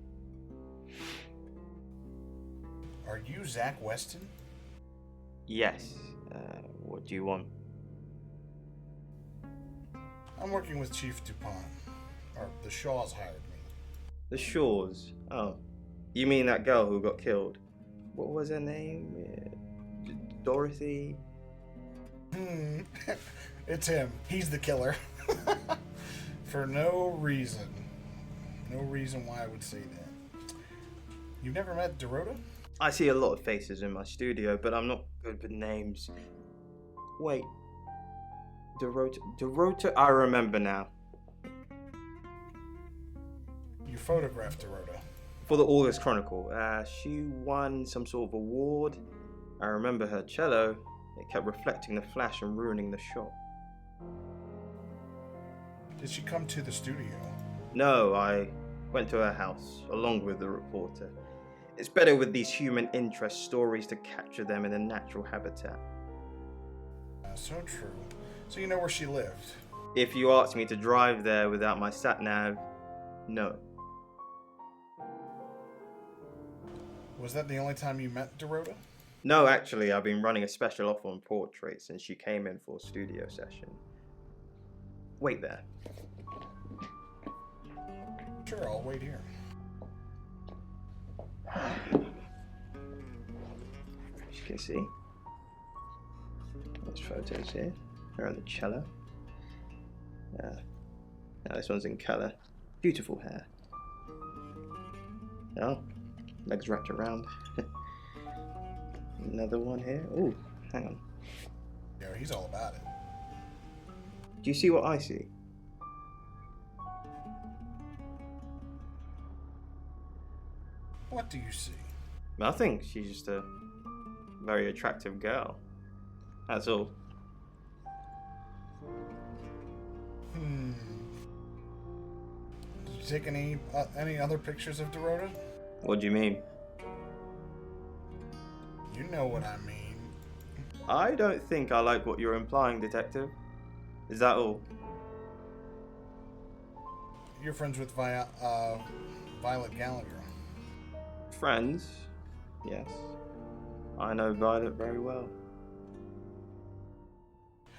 Are you Zach Weston? Yes. What do you want? I'm working with Chief DuPont. Or the Shaws hired me. The Shaws? Oh. You mean that girl who got killed? What was her name? Dorothy? It's him. He's the killer. For no reason. No reason why I would say that. You've never met Dorota? I see a lot of faces in my studio, but I'm not good with names. Wait. Dorota, I remember now. You photographed Dorota. For the August Chronicle. She won some sort of award. I remember her cello. It kept reflecting the flash and ruining the shot. Did she come to the studio? No, I went to her house, along with the reporter. It's better with these human interest stories to capture them in a natural habitat. So true. So you know where she lived? If you asked me to drive there without my sat-nav, no. Was that the only time you met Dorota? No, actually, I've been running a special offer on portraits since she came in for a studio session. Wait there. Sure, I'll wait here. As you can see, there's photos here. Her on the cello. Now this one's in colour. Beautiful hair. Oh, legs wrapped around. Another one here. Ooh, hang on. Yeah, he's all about it. Do you see what I see? What do you see? Nothing. She's just a very attractive girl. That's all. Did you take any other pictures of Dorota? What do you mean? You know what I mean. I don't think I like what you're implying, Detective. Is that all? You're friends with Violet Gallagher. Friends? Yes. I know Violet very well.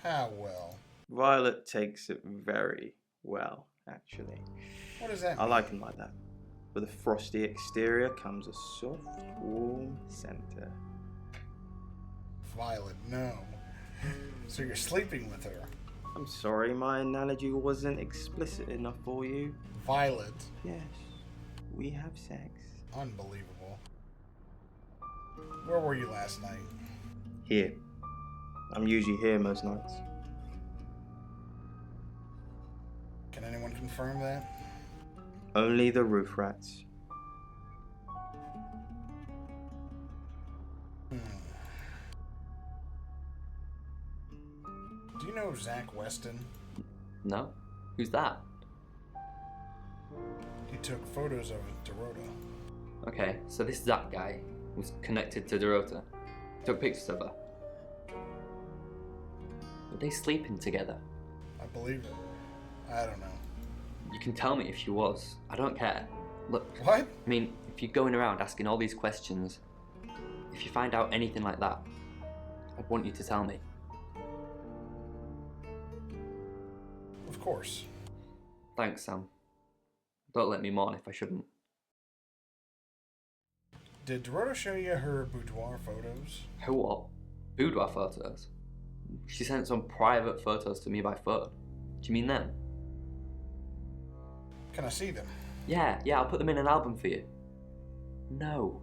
How well? Violet takes it very well, actually. What does that mean? I like him like that. With a frosty exterior comes a soft, warm center. Violet, no. So you're sleeping with her? I'm sorry, my analogy wasn't explicit enough for you. Violet? Yes. We have sex. Unbelievable. Where were you last night? Here. I'm usually here most nights. Can anyone confirm that? Only the roof rats. Do you know Zach Weston? No? Who's that? He took photos of Dorota. Okay, so this Zach guy was connected to Dorota. Took pictures of her. Were they sleeping together? I believe it. I don't know. You can tell me if she was. I don't care. Look. What? I mean, if you're going around asking all these questions, if you find out anything like that, I'd want you to tell me. Of course. Thanks, Sam. Don't let me mourn if I shouldn't. Did Dorota show you her boudoir photos? Her what? Boudoir photos? She sent some private photos to me by phone. Do you mean them? Can I see them? Yeah, I'll put them in an album for you. No.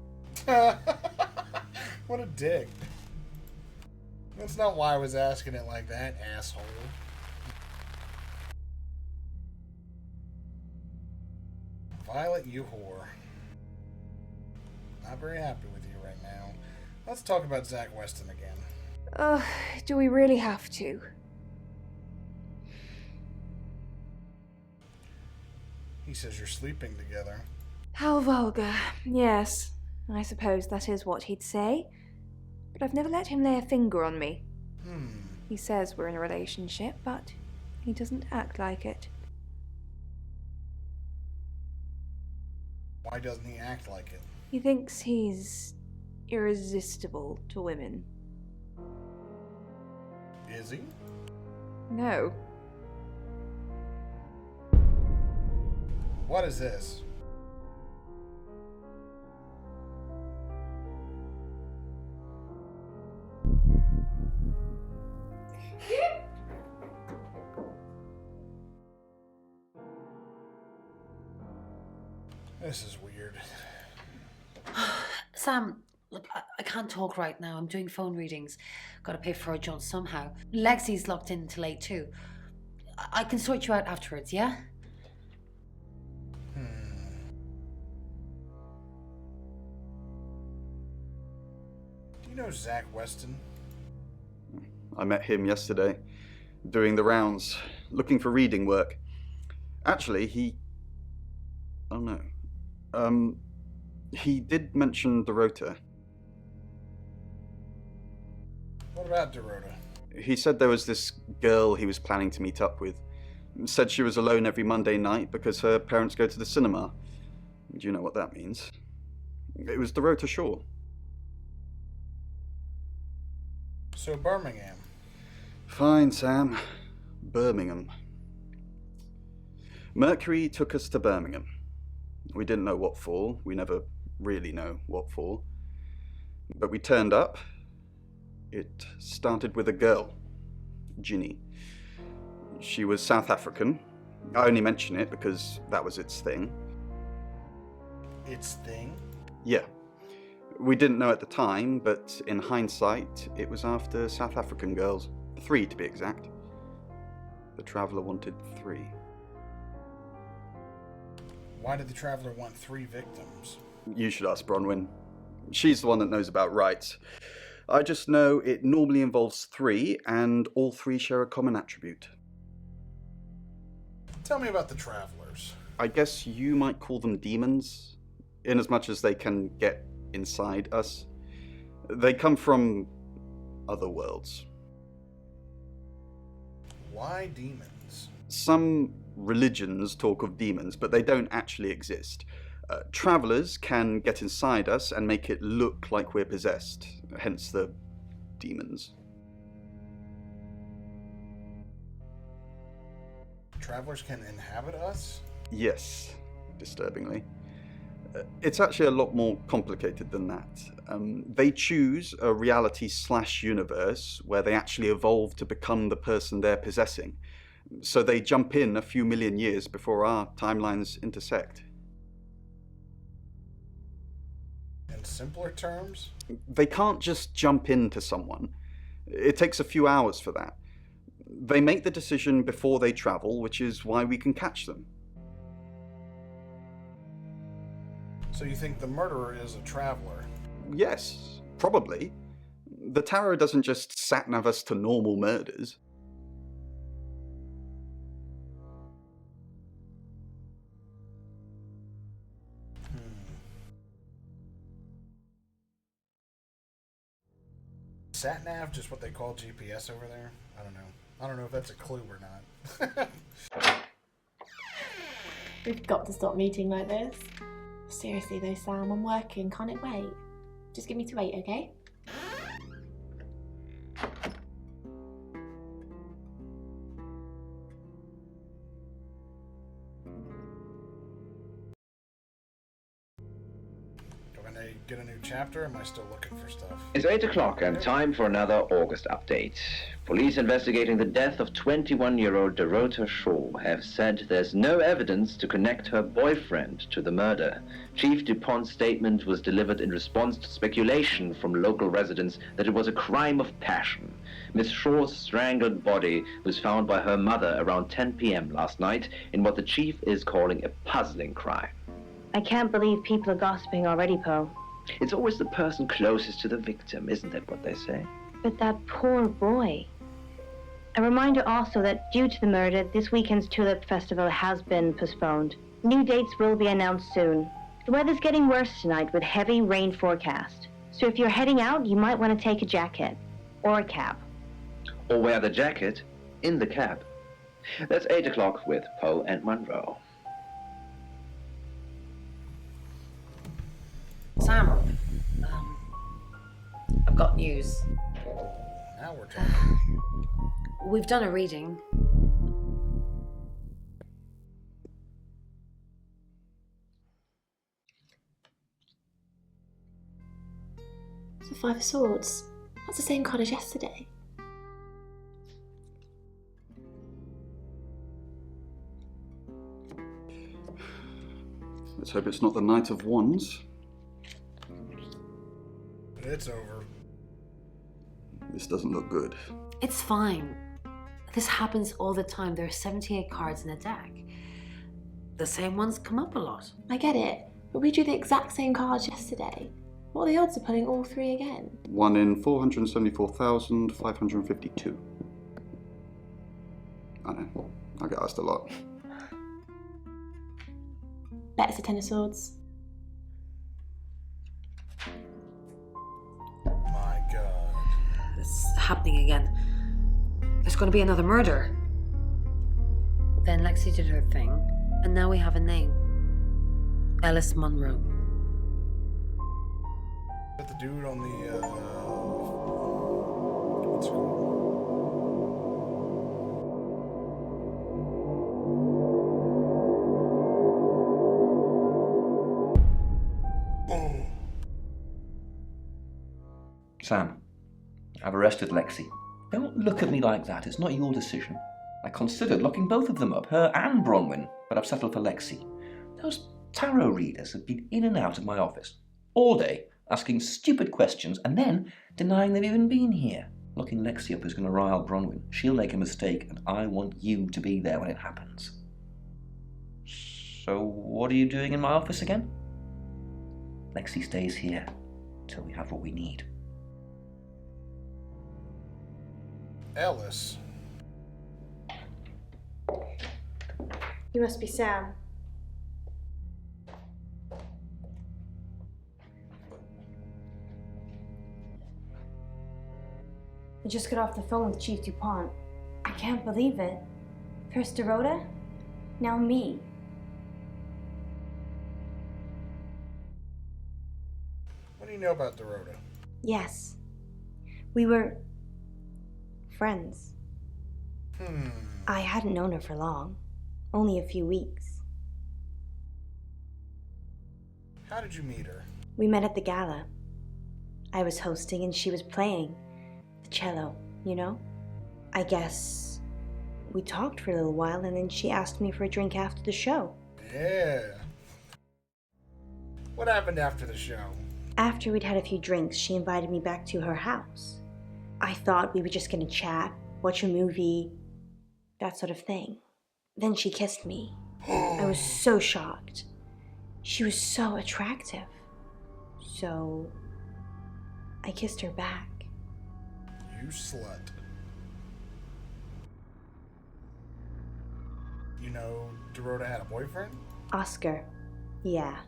What a dick. That's not why I was asking it like that, asshole. Violet, you whore. Not very happy with you right now. Let's talk about Zach Weston again. Do we really have to? He says you're sleeping together. How vulgar. Yes, I suppose that is what he'd say. But I've never let him lay a finger on me. He says we're in a relationship, but he doesn't act like it. Why doesn't he act like it? He thinks he's irresistible to women. Is he? No. What is this? This is weird. Sam, look, I can't talk right now. I'm doing phone readings. Gotta pay for a John somehow. Lexi's locked in till 8 too. I can sort you out afterwards, yeah? Do you know Zach Weston? I met him yesterday, doing the rounds, looking for reading work. Actually, oh no. He did mention Dorota. What about Dorota? He said there was this girl he was planning to meet up with. Said she was alone every Monday night because her parents go to the cinema. Do you know what that means? It was Dorota Shaw. So Birmingham. Fine, Sam. Birmingham. Mercury took us to Birmingham. We didn't know what for. We never really know what for. But we turned up. It started with a girl, Ginny. She was South African. I only mention it because that was its thing. Its thing? Yeah. We didn't know at the time, but in hindsight, it was after South African girls. 3 to be exact. The Traveller wanted 3. Why did the Traveller want 3 victims? You should ask Bronwyn. She's the one that knows about rights. I just know it normally involves 3, and all 3 share a common attribute. Tell me about the Travelers. I guess you might call them demons, in as much as they can get inside us. They come from other worlds. Why demons? Some religions talk of demons, but they don't actually exist. Travelers can get inside us and make it look like we're possessed, hence the demons. Travelers can inhabit us? Yes, disturbingly. It's actually a lot more complicated than that. They choose a reality/universe where they actually evolve to become the person they're possessing. So they jump in a few million years before our timelines intersect. In simpler terms? They can't just jump into someone. It takes a few hours for that. They make the decision before they travel, which is why we can catch them. So you think the murderer is a Traveler? Yes, probably. The tarot doesn't just sat-nav us to normal murders. Sat-nav, just what they call GPS over there? I don't know. I don't know if that's a clue or not. We've got to stop meeting like this. Seriously though, Sam, I'm working. Can't it wait? Just give me to 8, okay? Do I need to get a new chapter, or am I still looking for stuff? It's 8 o'clock and time for another August update. Police investigating the death of 21-year-old Dorota Shaw have said there's no evidence to connect her boyfriend to the murder. Chief DuPont's statement was delivered in response to speculation from local residents that it was a crime of passion. Miss Shaw's strangled body was found by her mother around 10 p.m. last night in what the chief is calling a puzzling crime. I can't believe people are gossiping already, Poe. It's always the person closest to the victim, isn't that what they say? But that poor boy. A reminder also that due to the murder, this weekend's Tulip Festival has been postponed. New dates will be announced soon. The weather's getting worse tonight with heavy rain forecast. So if you're heading out, you might want to take a jacket. Or a cap. Or wear the jacket in the cab. That's 8 o'clock with Poe and Monroe. Sam, I've got news. Now we're talking. We've done a reading. The 5 of Swords. That's the same card as yesterday. Let's hope it's not the Knight of Wands. It's over. This doesn't look good. It's fine. This happens all the time. There are 78 cards in a deck. The same ones come up a lot. I get it, but we drew the exact same cards yesterday. What are the odds of pulling all three again? 1 in 474,552. I know. I get asked a lot. Bet it's a 10 of swords. My God. It's happening again. There's going to be another murder. Then Lexi did her thing, and now we have a name. Alice Munro. But the dude on the, what's it called? Sam, I've arrested Lexi. Don't look at me like that. It's not your decision. I considered locking both of them up, her and Bronwyn, but I've settled for Lexi. Those tarot readers have been in and out of my office all day, asking stupid questions and then denying they've even been here. Locking Lexi up is going to rile Bronwyn. She'll make a mistake, and I want you to be there when it happens. So what are you doing in my office again? Lexi stays here till we have what we need. Alice. You must be Sam. I just got off the phone with Chief DuPont. I can't believe it. First Dorota, now me. What do you know about Dorota? Yes. We were friends. I hadn't known her for long. Only a few weeks. How did you meet her? We met at the gala. I was hosting and she was playing the cello, you know? I guess we talked for a little while and then she asked me for a drink after the show. Yeah. What happened after the show? After we'd had a few drinks, she invited me back to her house. I thought we were just gonna chat, watch a movie, that sort of thing. Then she kissed me. I was so shocked. She was so attractive. So I kissed her back. You slut. You know, Dorota had a boyfriend? Oscar. Yeah.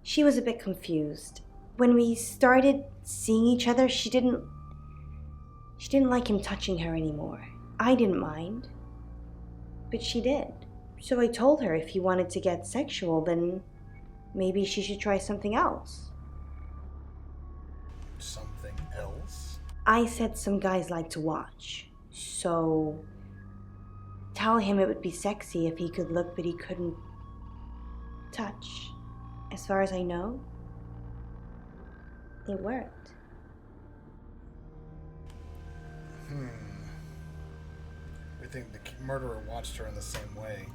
She was a bit confused. When we started seeing each other, she didn't like him touching her anymore. I didn't mind. But she did. So I told her if he wanted to get sexual, then maybe she should try something else. Something else? I said some guys like to watch. So tell him it would be sexy if he could look but he couldn't touch. As far as I know, it worked. We think the murderer watched her in the same way.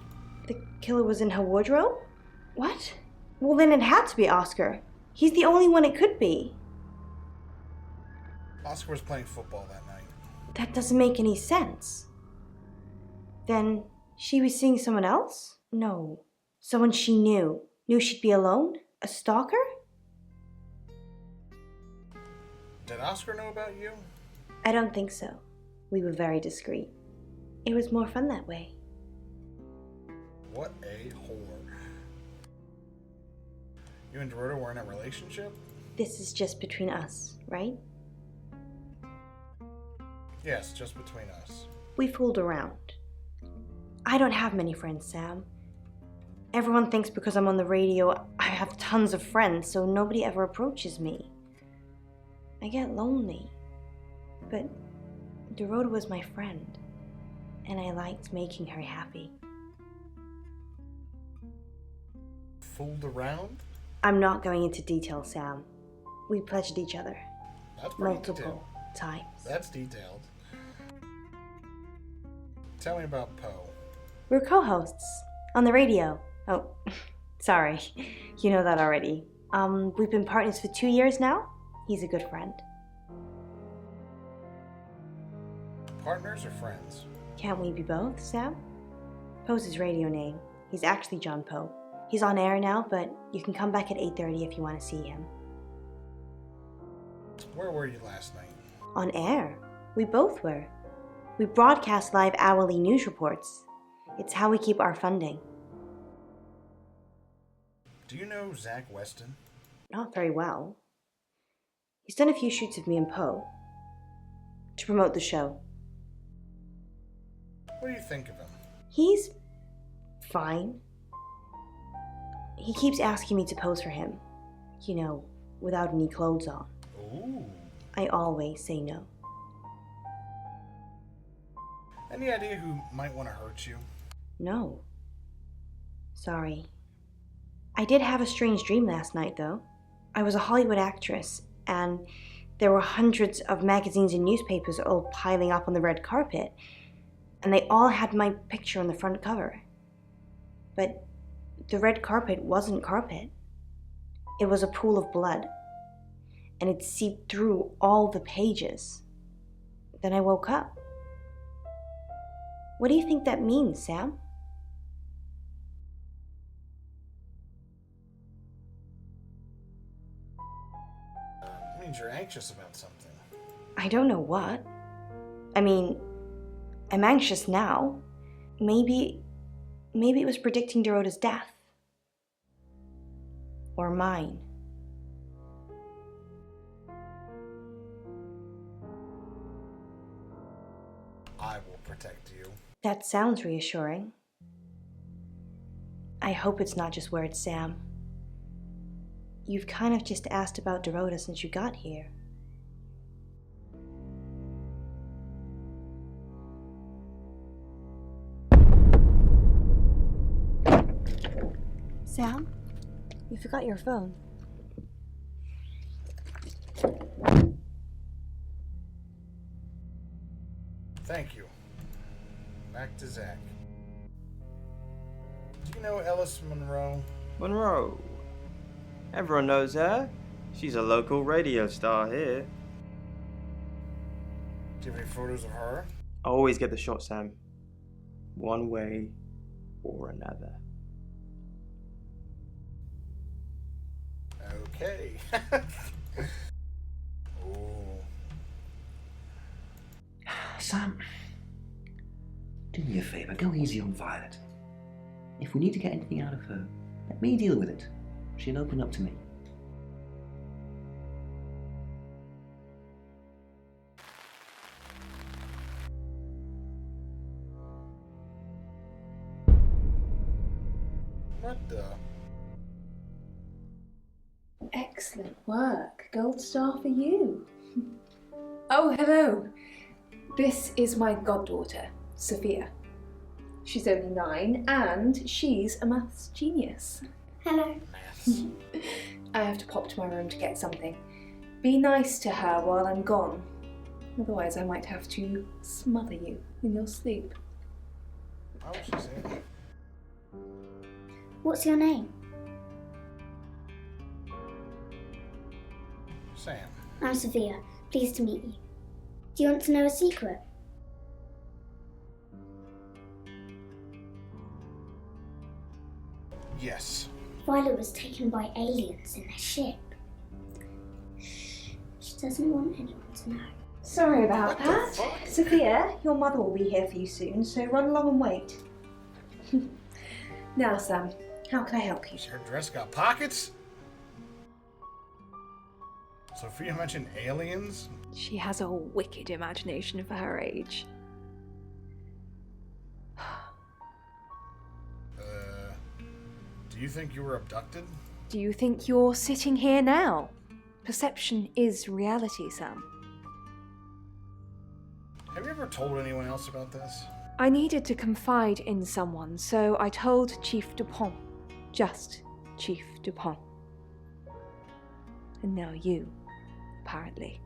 The killer was in her wardrobe? What? Well, then it had to be Oscar. He's the only one it could be. Oscar was playing football that night. That doesn't make any sense. Then she was seeing someone else? No. Someone she knew. Knew she'd be alone? A stalker? Did Oscar know about you? I don't think so. We were very discreet. It was more fun that way. What a whore. You and Dorota were in a relationship? This is just between us, right? Yes, just between us. We fooled around. I don't have many friends, Sam. Everyone thinks because I'm on the radio, I have tons of friends, so nobody ever approaches me. I get lonely. But Dorota was my friend, and I liked making her happy. Fooled around? I'm not going into detail, Sam. We pledged each other. That's pretty multiple detailed. times. That's detailed. Tell me about Poe. We're co-hosts on the radio. Oh, Sorry, you know that already. We've been partners for 2 years now. He's a good friend. Partners or friends? Can't we be both, Sam? Poe's his radio name. He's actually John Poe. He's on air now, but you can come back at 8:30 if you want to see him. Where were you last night? On air. We both were. We broadcast live hourly news reports. It's how we keep our funding. Do you know Zach Weston? Not very well. He's done a few shoots of me and Poe to promote the show. What do you think of him? He's fine. He keeps asking me to pose for him, you know, without any clothes on. Ooh. I always say no. Any idea who might want to hurt you? No. Sorry. I did have a strange dream last night, though. I was a Hollywood actress, and there were hundreds of magazines and newspapers all piling up on the red carpet, and they all had my picture on the front cover. But the red carpet wasn't carpet. It was a pool of blood, and it seeped through all the pages. Then I woke up. What do you think that means, Sam? It means you're anxious about something. I don't know what. I mean, I'm anxious now. Maybe it was predicting Dorota's death. Or mine. I will protect you. That sounds reassuring. I hope it's not just words, Sam. You've kind of just asked about Dorota since you got here. Sam, you forgot your phone. Thank you. Back to Zach. Do you know Ellis Monroe? Monroe. Everyone knows her. She's a local radio star here. Do you have any photos of her? I always get the shot, Sam. One way or another. Okay. Ooh. Sam, do me a favour, go easy on Violet. If we need to get anything out of her, let me deal with it. She'll open up to me. What the? Excellent work. Gold star for you. Oh, hello. This is my goddaughter, Sophia. She's only 9 and she's a maths genius. Hello. I have to pop to my room to get something. Be nice to her while I'm gone. Otherwise I might have to smother you in your sleep. Oh, she's in. What's your name? Sam. I'm Sophia. Pleased to meet you. Do you want to know a secret? Yes. Violet was taken by aliens in their ship. She doesn't want anyone to know. Sorry about that. Sophia, your mother will be here for you soon, so run along and wait. Now, Sam, how can I help you? Her dress got pockets? Sophia mentioned aliens? She has a wicked imagination for her age. Do you think you were abducted? Do you think you're sitting here now? Perception is reality, Sam. Have you ever told anyone else about this? I needed to confide in someone, so I told Chief Dupont. Just Chief Dupont. And now you, apparently.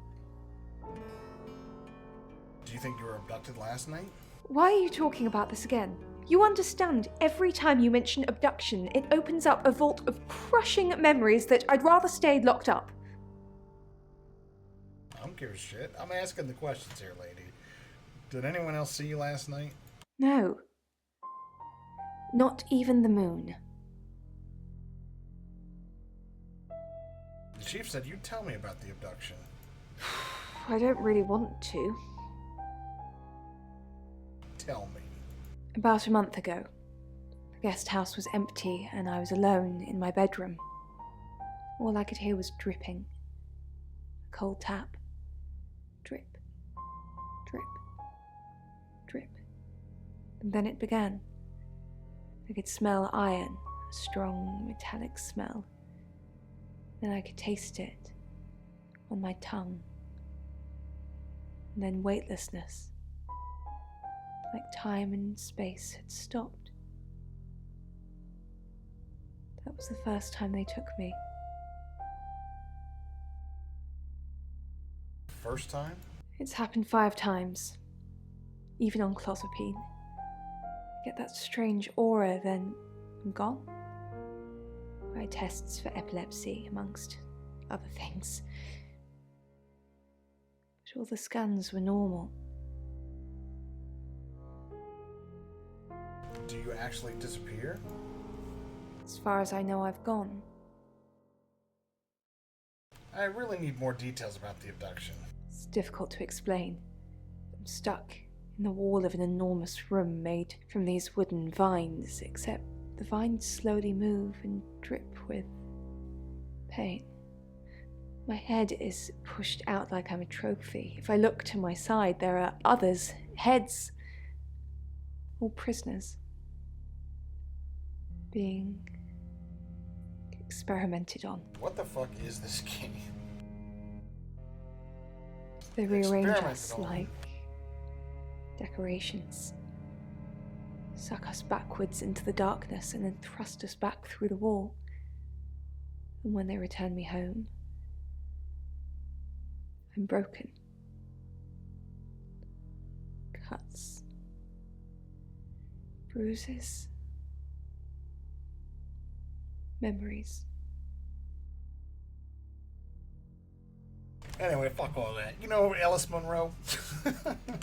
Do you think you were abducted last night? Why are you talking about this again? You understand, every time you mention abduction, it opens up a vault of crushing memories that I'd rather stay locked up. I don't give a shit. I'm asking the questions here, lady. Did anyone else see you last night? No. Not even the moon. The chief said you'd tell me about the abduction. I don't really want to. Tell me. About a month ago, the guest house was empty and I was alone in my bedroom. All I could hear was dripping. A cold tap. Drip. Drip. Drip. And then it began. I could smell iron, a strong metallic smell. Then I could taste it on my tongue. And then weightlessness. Like time and space had stopped. That was the first time they took me. First time? It's happened 5 times. Even on clozapine. Get that strange aura, then I'm gone. I had tests for epilepsy, amongst other things. But all the scans were normal. Do you actually disappear? As far as I know, I've gone. I really need more details about the abduction. It's difficult to explain. I'm stuck in the wall of an enormous room made from these wooden vines, except the vines slowly move and drip with pain. My head is pushed out like I'm a trophy. If I look to my side, there are others, heads, all prisoners, being experimented on. What the fuck is this game? They rearrange us like decorations, suck us backwards into the darkness and then thrust us back through the wall. And when they return me home, I'm broken. Cuts, bruises, memories. Anyway, fuck all that. You know Alice Munro?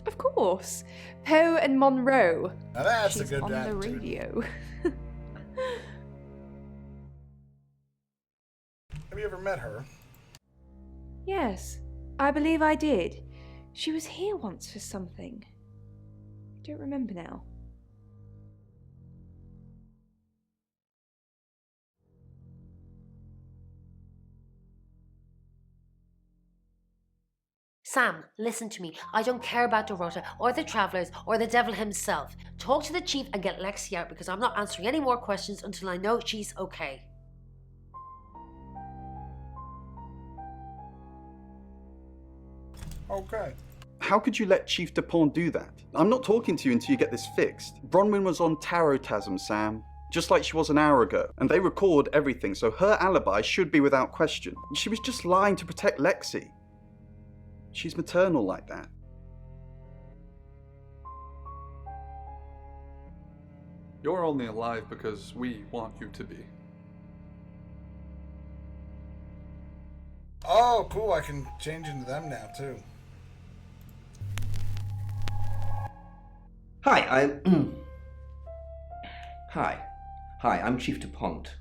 Of course. Poe and Monroe. Now that's She's a good on the attitude. radio. Have you ever met her? Yes, I believe I did. She was here once for something. I don't remember now. Sam, listen to me. I don't care about Dorota or the Travelers or the devil himself. Talk to the chief and get Lexi out because I'm not answering any more questions until I know she's okay. Okay. How could you let Chief Dupont do that? I'm not talking to you until you get this fixed. Bronwyn was on Tarotasm, Sam. Just like she was an hour ago. And they record everything, so her alibi should be without question. She was just lying to protect Lexi. She's maternal like that. You're only alive because we want you to be. Oh, cool. I can change into them now, too. Hi, Hi, I'm Chief Dupont.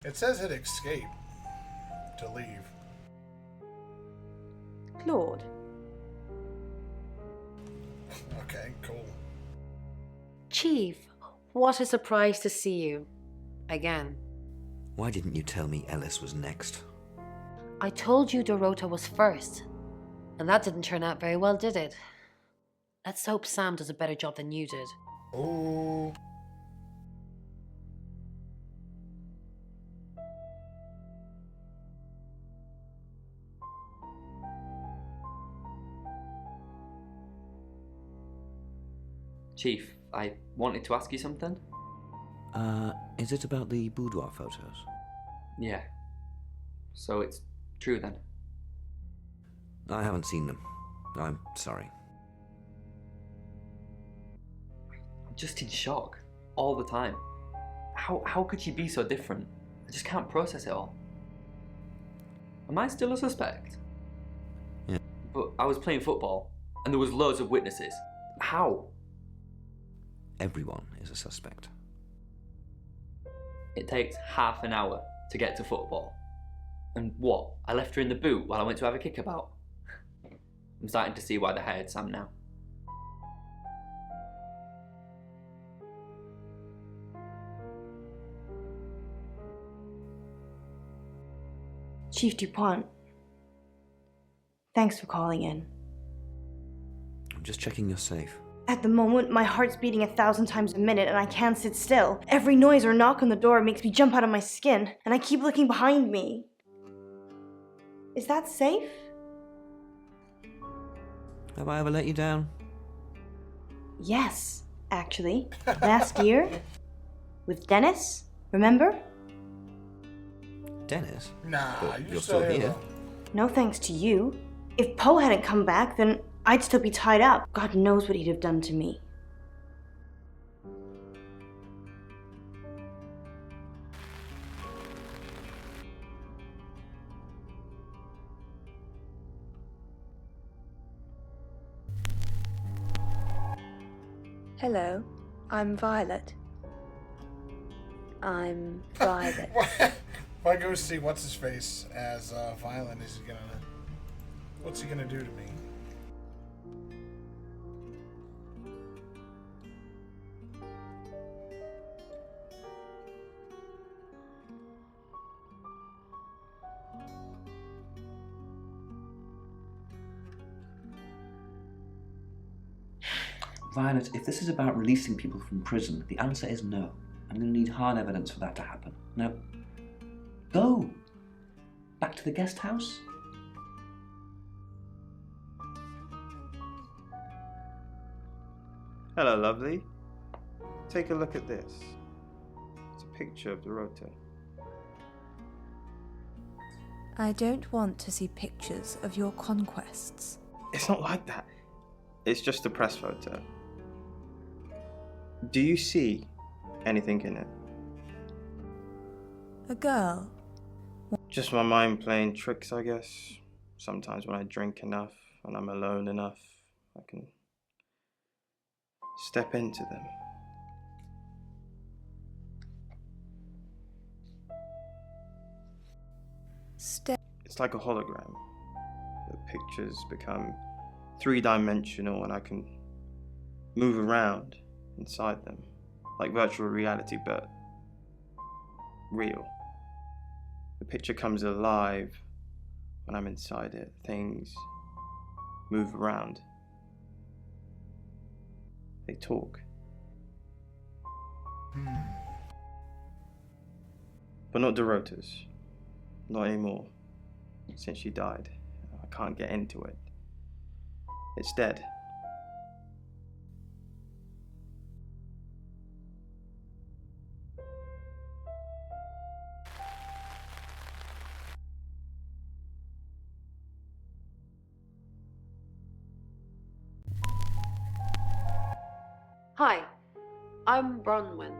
It says hit escape to leave. Claude. Okay, cool. Chief, what a surprise to see you. Again. Why didn't you tell me Ellis was next? I told you Dorota was first. And that didn't turn out very well, did it? Let's hope Sam does a better job than you did. Oh. Chief, I wanted to ask you something. Is it about the boudoir photos? Yeah. So it's True then. I haven't seen them. I'm sorry. I'm just in shock. All the time. How could she be so different? I just can't process it all. Am I still a suspect? Yeah. But I was playing football, and there was loads of witnesses. How? Everyone is a suspect. It takes half an hour to get to football. And what? I left her in the boot while I went to have a kickabout? I'm starting to see why they hired Sam now. Chief DuPont, thanks for calling in. I'm just checking you're safe. At the moment, my heart's beating 1,000 times a minute and I can't sit still. Every noise or knock on the door makes me jump out of my skin, and I keep looking behind me. Is that safe? Have I ever let you down? Yes, actually. Last year, with Dennis, remember? Dennis? Nah, But you're you're still still here. here. No thanks to you. If Poe hadn't come back, then I'd still be tied up. God knows what he'd have done to me. Hello, I'm Violet. I'm Violet. If I go see what's his face as Violent, what's he gonna do to me? Violet, if this is about releasing people from prison, the answer is no. I'm going to need hard evidence for that to happen. Now, go! Back to the guest house? Hello, lovely. Take a look at this. It's a picture of Dorota. I don't want to see pictures of your conquests. It's not like that. It's just a press photo. Do you see anything in it? A girl. Just my mind playing tricks, I guess. Sometimes when I drink enough and I'm alone enough, I can step into them. It's like a hologram. The pictures become three-dimensional and I can move around inside them, like virtual reality, but real. The picture comes alive when I'm inside it. Things move around. They talk. But not Dorota's. Not anymore. Since she died. I can't get into it. It's dead. Hi, I'm Bronwyn.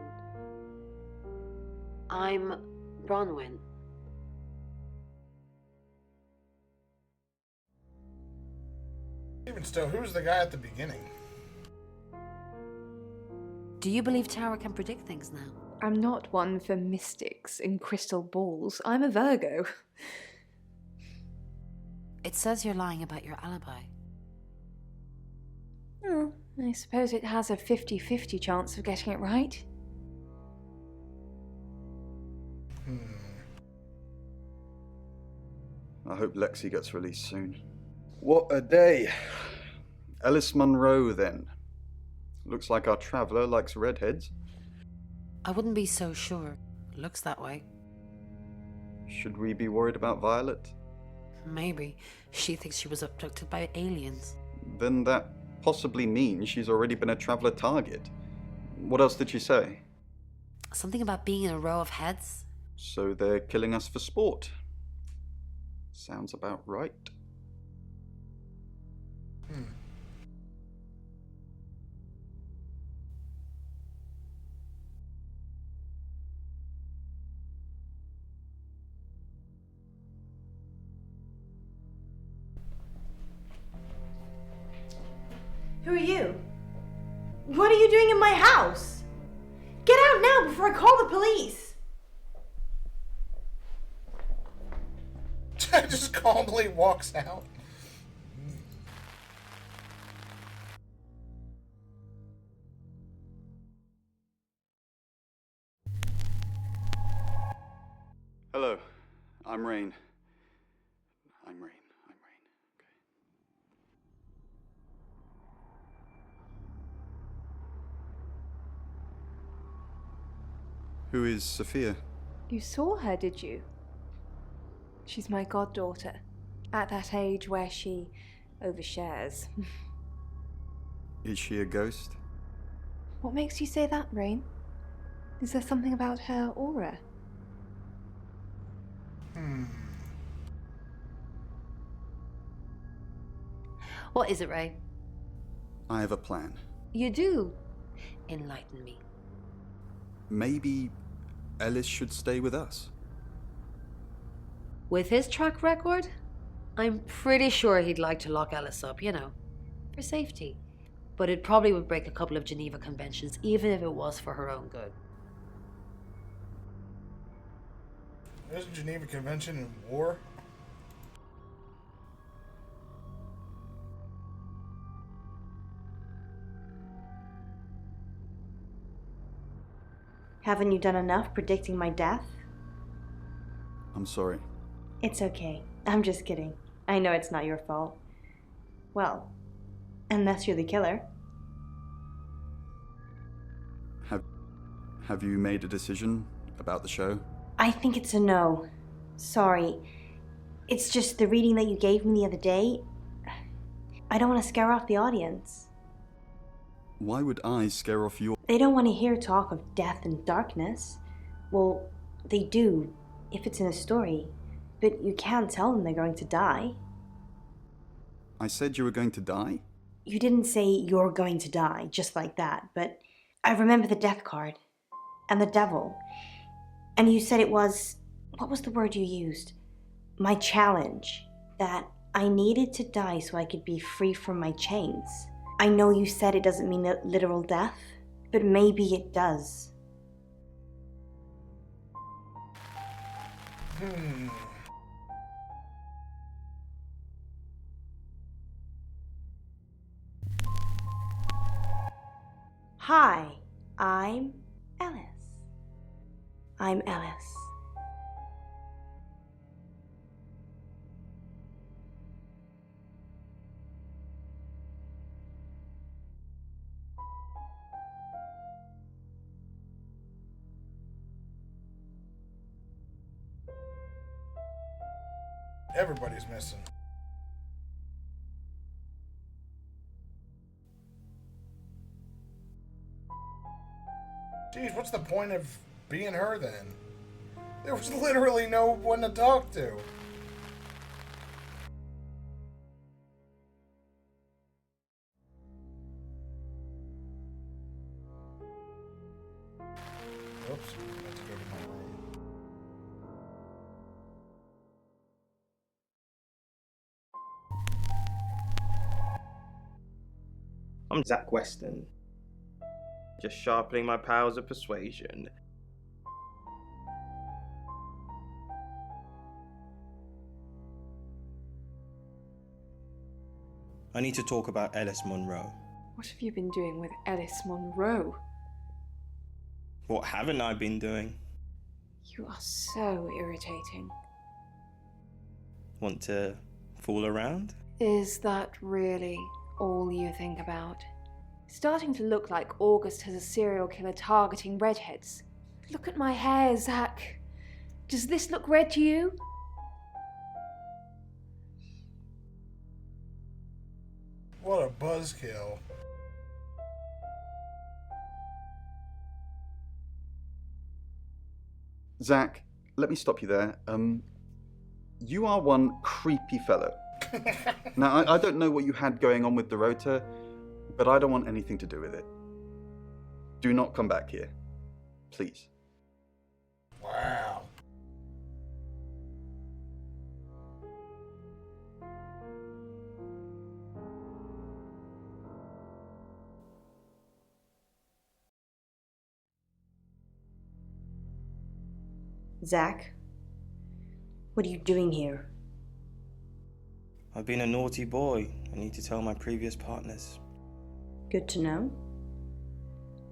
Even still, who's the guy at the beginning? Do you believe Tara can predict things now? I'm not one for mystics and crystal balls. I'm a Virgo. It says you're lying about your alibi. Oh, I suppose it has a 50-50 chance of getting it right. I hope Lexi gets released soon. What a day. Alice Munro, then. Looks like our traveller likes redheads. I wouldn't be so sure. Looks that way. Should we be worried about Violet? Maybe. She thinks she was abducted by aliens. Then that possibly means she's already been a traveller target. What else did she say? Something about being in a row of heads? So they're killing us for sport. Sounds about right. Who are you? What are you doing in my house? Get out now before I call the police! Just calmly walks out. Hello, I'm Rain. I'm Rain. Who is Sophia? You saw her, did you? She's my goddaughter, at that age where she overshares. Is she a ghost? What makes you say that, Rain? Is there something about her aura? What is it, Ray? I have a plan. You do? Enlighten me. Maybe Ellis should stay with us. With his track record, I'm pretty sure he'd like to lock Ellis up, you know, for safety. But it probably would break a couple of Geneva Conventions, even if it was for her own good. There's a Geneva Convention in war. Haven't you done enough predicting my death? I'm sorry. It's okay. I'm just kidding. I know it's not your fault. Well, unless you're the killer. Have you made a decision about the show? I think it's a no. Sorry. It's just the reading that you gave me the other day. I don't want to scare off the audience. Why would I scare off your... They don't want to hear talk of death and darkness. Well, they do, if it's in a story. But you can't tell them they're going to die. I said you were going to die? You didn't say you're going to die, just like that, but I remember the death card. And the devil. And you said it was... What was the word you used? My challenge. That I needed to die so I could be free from my chains. I know you said it doesn't mean literal death, but maybe it does. Hi, I'm Ellis. I'm Ellis. Everybody's missing. Geez, what's the point of being her then? There was literally no one to talk to. Oops, I have to go to my room. I'm Zach Weston. Just sharpening my powers of persuasion. I need to talk about Ellis Monroe. What have you been doing with Ellis Monroe? What haven't I been doing? You are so irritating. Want to fool around? Is that really all you think about? Starting to look like August has a serial killer targeting redheads. Look at my hair, Zach. Does this look red to you? What a buzzkill. Zach, let me stop you there. You are one creepy fellow. Now, I don't know what you had going on with Dorota, but I don't want anything to do with it. Do not come back here. Please. Wow. Zach, what are you doing here? I've been a naughty boy. I need to tell my previous partners. Good to know.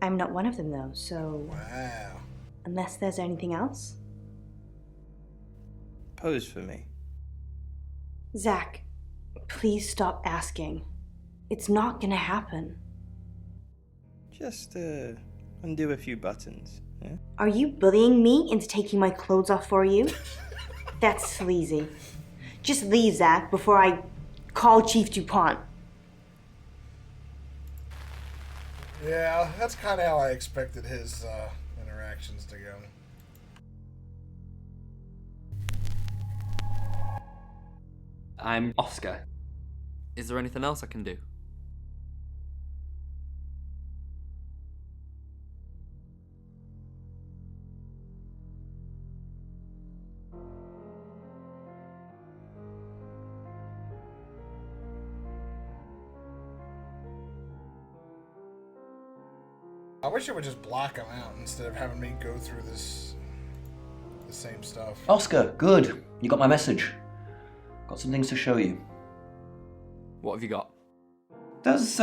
I'm not one of them, though, so... Wow. Unless there's anything else? Pose for me. Zach, please stop asking. It's not gonna happen. Just, undo a few buttons, yeah? Are you bullying me into taking my clothes off for you? That's sleazy. Just leave, Zach, before I call Chief DuPont. Yeah, that's kind of how I expected his interactions to go. I'm Oscar. Is there anything else I can do? I wish it would just block him out instead of having me go through the same stuff. Oscar, good. You got my message. Got some things to show you. What have you got? Does,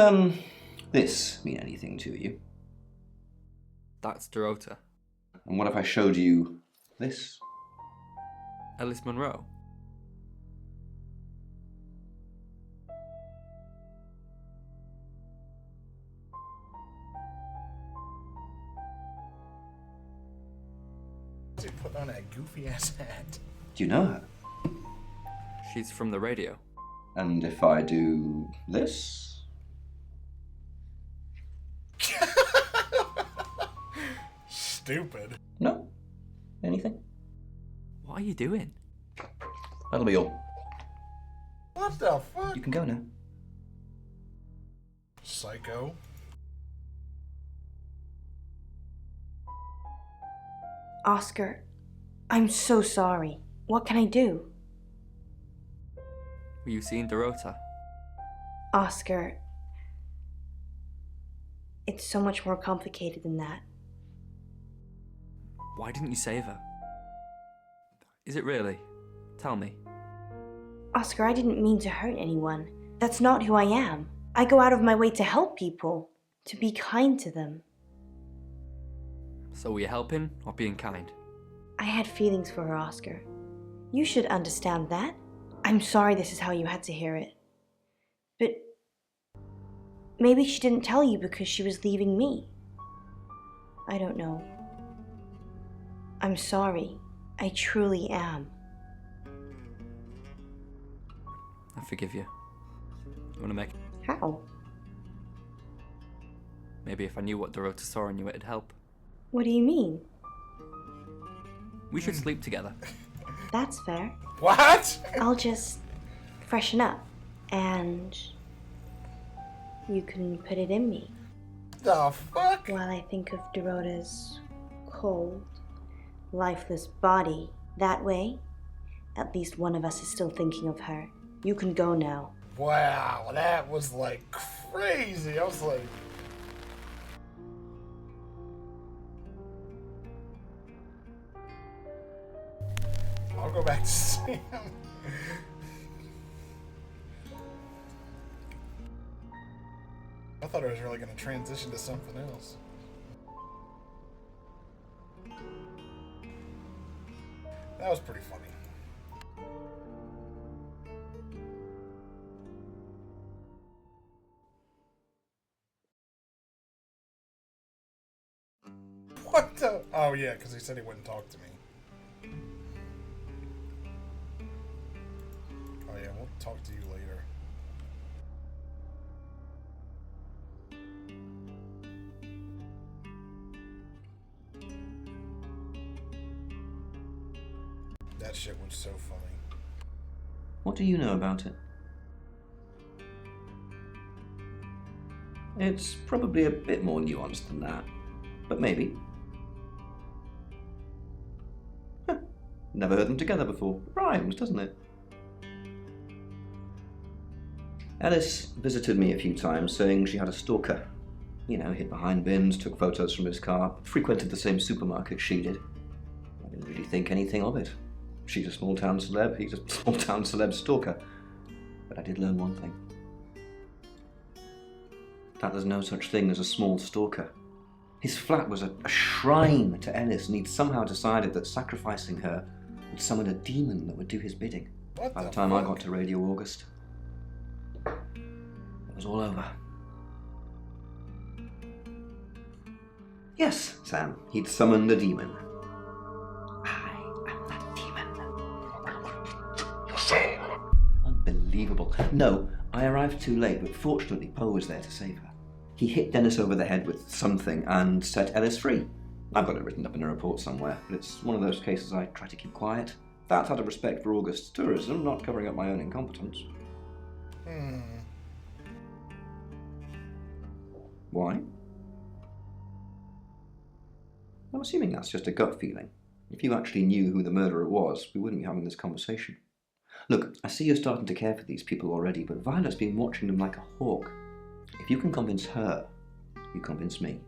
this mean anything to you? That's Dorota. And what if I showed you this? Ellis Monroe. What's he put on that goofy ass hat? Do you know her? She's from the radio. And if I do this? Stupid. No? Anything? What are you doing? That'll be all. What the fuck? You can go now. Psycho. Oscar, I'm so sorry. What can I do? Were you seeing Dorota? Oscar, it's so much more complicated than that. Why didn't you save her? Is it really? Tell me. Oscar, I didn't mean to hurt anyone. That's not who I am. I go out of my way to help people, to be kind to them. So were you helping or being kind? I had feelings for her, Oscar. You should understand that. I'm sorry this is how you had to hear it. But maybe she didn't tell you because she was leaving me. I don't know. I'm sorry. I truly am. I forgive you. You want to make... How? Maybe if I knew what Dorota saw in you, it'd help. What do you mean? We should sleep together. That's fair. What? I'll just freshen up, and you can put it in me. The fuck? While I think of Dorota's cold, lifeless body. That way, at least one of us is still thinking of her. You can go now. Wow, that was like crazy. I was like... I'll go back to Sam. I thought it was really going to transition to something else. That was pretty funny. What the? Oh yeah, because he said he wouldn't talk to me. Oh yeah, we'll talk to you later. That shit was so funny. What do you know about it? It's probably a bit more nuanced than that, but maybe. Huh. Never heard them together before. Rhymes, doesn't it? Alice visited me a few times saying she had a stalker. You know, hid behind bins, took photos from his car, frequented the same supermarket she did. I didn't really think anything of it. She's a small-town celeb, he's a small-town celeb stalker. But I did learn one thing. That there's no such thing as a small stalker. His flat was a shrine to Ellis, and he'd somehow decided that sacrificing her would summon a demon that would do his bidding. By the time I got to Radio August, it was all over. Yes, Sam, he'd summoned a demon. I am that demon. Your soul. Unbelievable. No, I arrived too late, but fortunately Poe was there to save her. He hit Dennis over the head with something and set Ellis free. I've got it written up in a report somewhere, but it's one of those cases I try to keep quiet. That's out of respect for August's tourism, not covering up my own incompetence. Why? I'm assuming that's just a gut feeling. If you actually knew who the murderer was, we wouldn't be having this conversation. Look, I see you're starting to care for these people already, but Violet's been watching them like a hawk. If you can convince her, you convince me.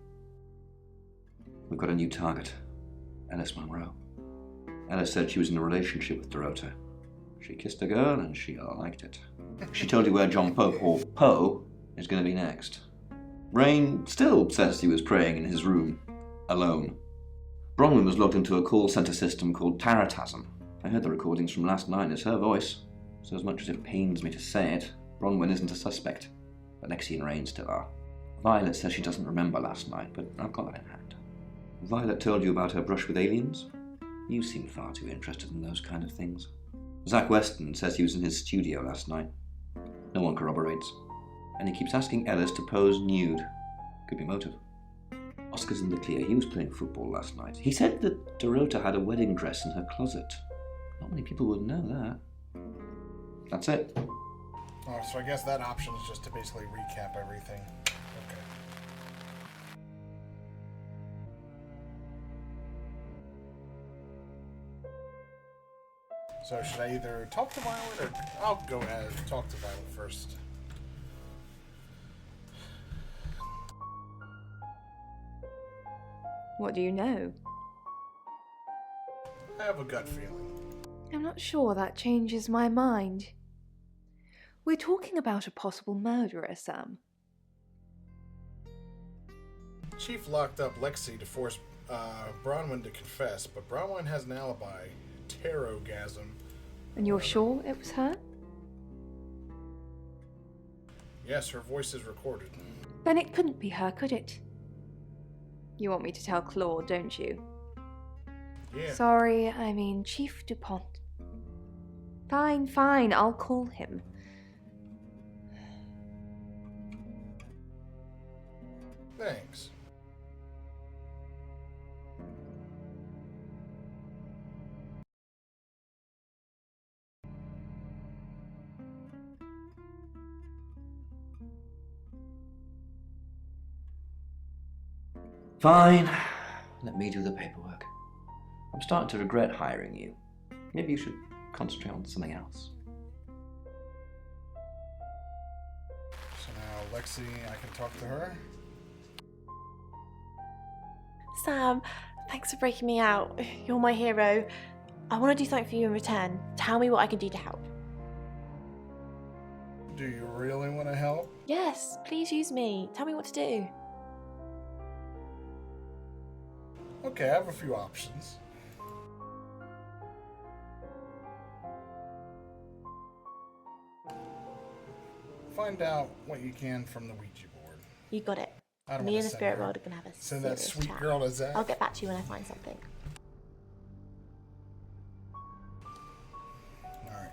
We've got a new target, Alice Monroe. Alice said she was in a relationship with Dorota. She kissed a girl and she liked it. She told you where John Pope, or Poe, is going to be next. Rain still says he was praying in his room, alone. Bronwyn was logged into a call centre system called Taratasm. I heard the recordings from last night. It's her voice. So as much as it pains me to say it, Bronwyn isn't a suspect. But Lexi and Rain still are. Violet says she doesn't remember last night, but I've got that in hand. Violet told you about her brush with aliens? You seem far too interested in those kind of things. Zach Weston says he was in his studio last night. No one corroborates. And he keeps asking Ellis to pose nude. Could be motive. Oscar's in the clear. He was playing football last night. He said that Dorota had a wedding dress in her closet. Not many people would know that. That's it. Oh, so I guess that option is just to basically recap everything. Okay. So should I either talk to Violet or I'll go ahead and talk to Violet first. What do you know? I have a gut feeling. I'm not sure that changes my mind. We're talking about a possible murderer, Sam. Chief locked up Lexi to force Bronwyn to confess, but Bronwyn has an alibi. Tarotgasm. And you're sure it was her? Yes, her voice is recorded. Then it couldn't be her, could it? You want me to tell Claude, don't you? Yeah. Sorry, I mean Chief DuPont. Fine, I'll call him. Thanks. Fine. Let me do the paperwork. I'm starting to regret hiring you. Maybe you should concentrate on something else. So now Lexi, I can talk to her. Sam, thanks for breaking me out. You're my hero. I want to do something for you in return. Tell me what I can do to help. Do you really want to help? Yes, please use me. Tell me what to do. Okay, I have a few options. Find out what you can from the Ouija board. You got it. I don't Me wanna and the send spirit her- world are going to have a Send that serious sweet chat. girl to Zach. I'll get back to you when I find something. Alright.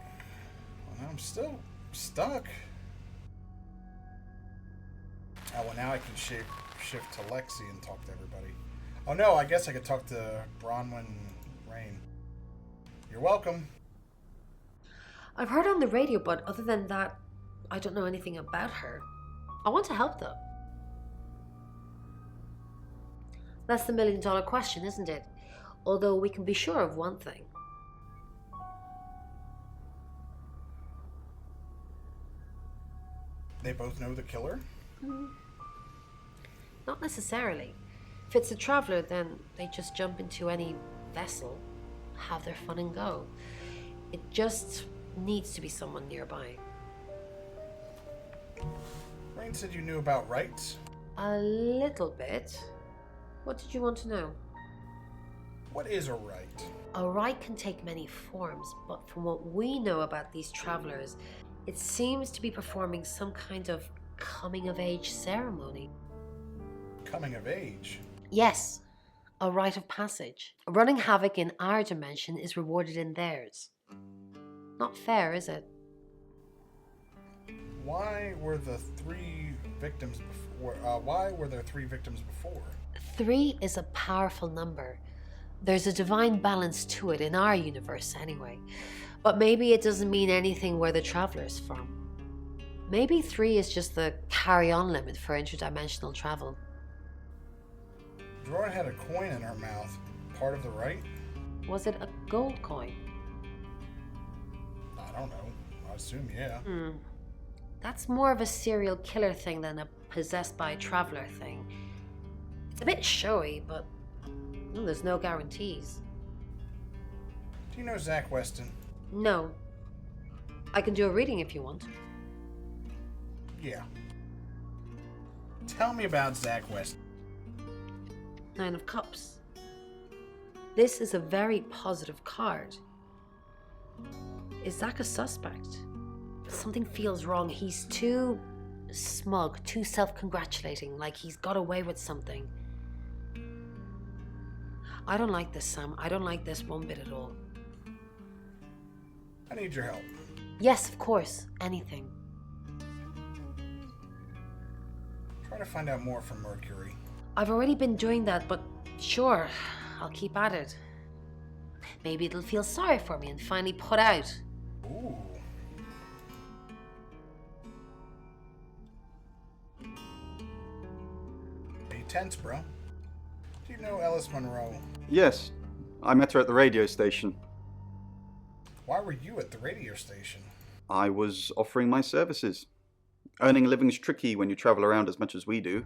Well, I'm still stuck. Oh, well, now I can shift to Lexi and talk to everybody. Oh, no, I guess I could talk to Bronwyn Rain. You're welcome. I've heard on the radio, but other than that, I don't know anything about her. I want to help though. That's the million-dollar question, isn't it? Although we can be sure of one thing. They both know the killer? Not necessarily. If it's a traveler, then they just jump into any vessel, have their fun and go. It just needs to be someone nearby. Rain said you knew about rights? A little bit. What did you want to know? What is a right? A rite can take many forms, but from what we know about these travelers, it seems to be performing some kind of coming-of-age ceremony. Coming of age? Yes, a rite of passage. Running havoc in our dimension is rewarded in theirs. Not fair, is it? Why were the three victims before? Why were there 3 victims before? 3 is a powerful number. There's a divine balance to it in our universe anyway. But maybe it doesn't mean anything where the traveler's from. Maybe 3 is just the carry-on limit for interdimensional travel. Drawer had a coin in her mouth. Part of the rite? Was it a gold coin? I don't know. I assume yeah. That's more of a serial killer thing than a possessed by a traveler thing. It's a bit showy, but there's no guarantees. Do you know Zach Weston? No. I can do a reading if you want. Yeah. Tell me about Zach Weston. 9 of Cups. This is a very positive card. Is Zach a suspect? Something feels wrong. He's too smug, too self-congratulating, like he's got away with something. I don't like this, Sam. I don't like this one bit at all. I need your help. Yes, of course. Anything. Try to find out more from Mercury. I've already been doing that, but sure, I'll keep at it. Maybe it'll feel sorry for me and finally put out. Ooh. Be tense, bro. Do you know Alice Monroe? Yes, I met her at the radio station. Why were you at the radio station? I was offering my services. Earning a living's tricky when you travel around as much as we do.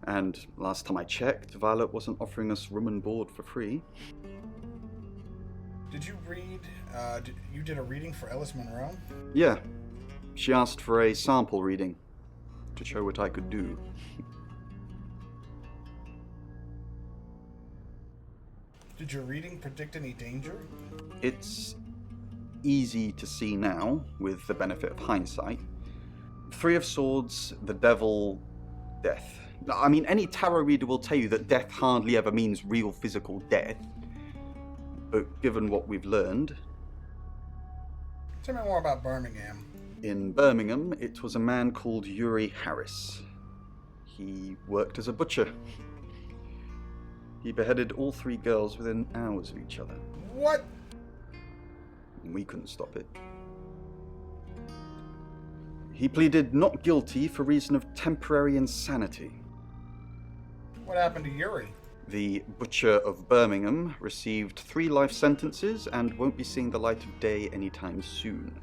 And last time I checked, Violet wasn't offering us room and board for free. Did you read, you did a reading for Alice Monroe? Yeah, she asked for a sample reading to show what I could do. Did your reading predict any danger? It's easy to see now, with the benefit of hindsight. 3 of Swords, the Devil, death. I mean, any tarot reader will tell you that death hardly ever means real physical death. But given what we've learned... Tell me more about Birmingham. In Birmingham, it was a man called Uri Harris. He worked as a butcher. He beheaded all 3 girls within hours of each other. What? We couldn't stop it. He pleaded not guilty for reason of temporary insanity. What happened to Yuri? The Butcher of Birmingham received 3 life sentences and won't be seeing the light of day anytime soon.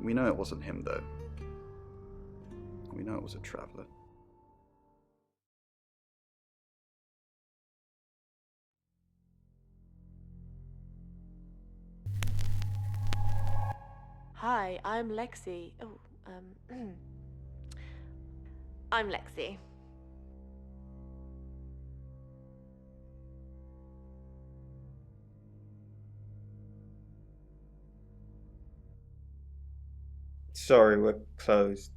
We know it wasn't him, though. We know it was a traveler. Hi, I'm Lexi. I'm Lexi. Sorry, we're closed.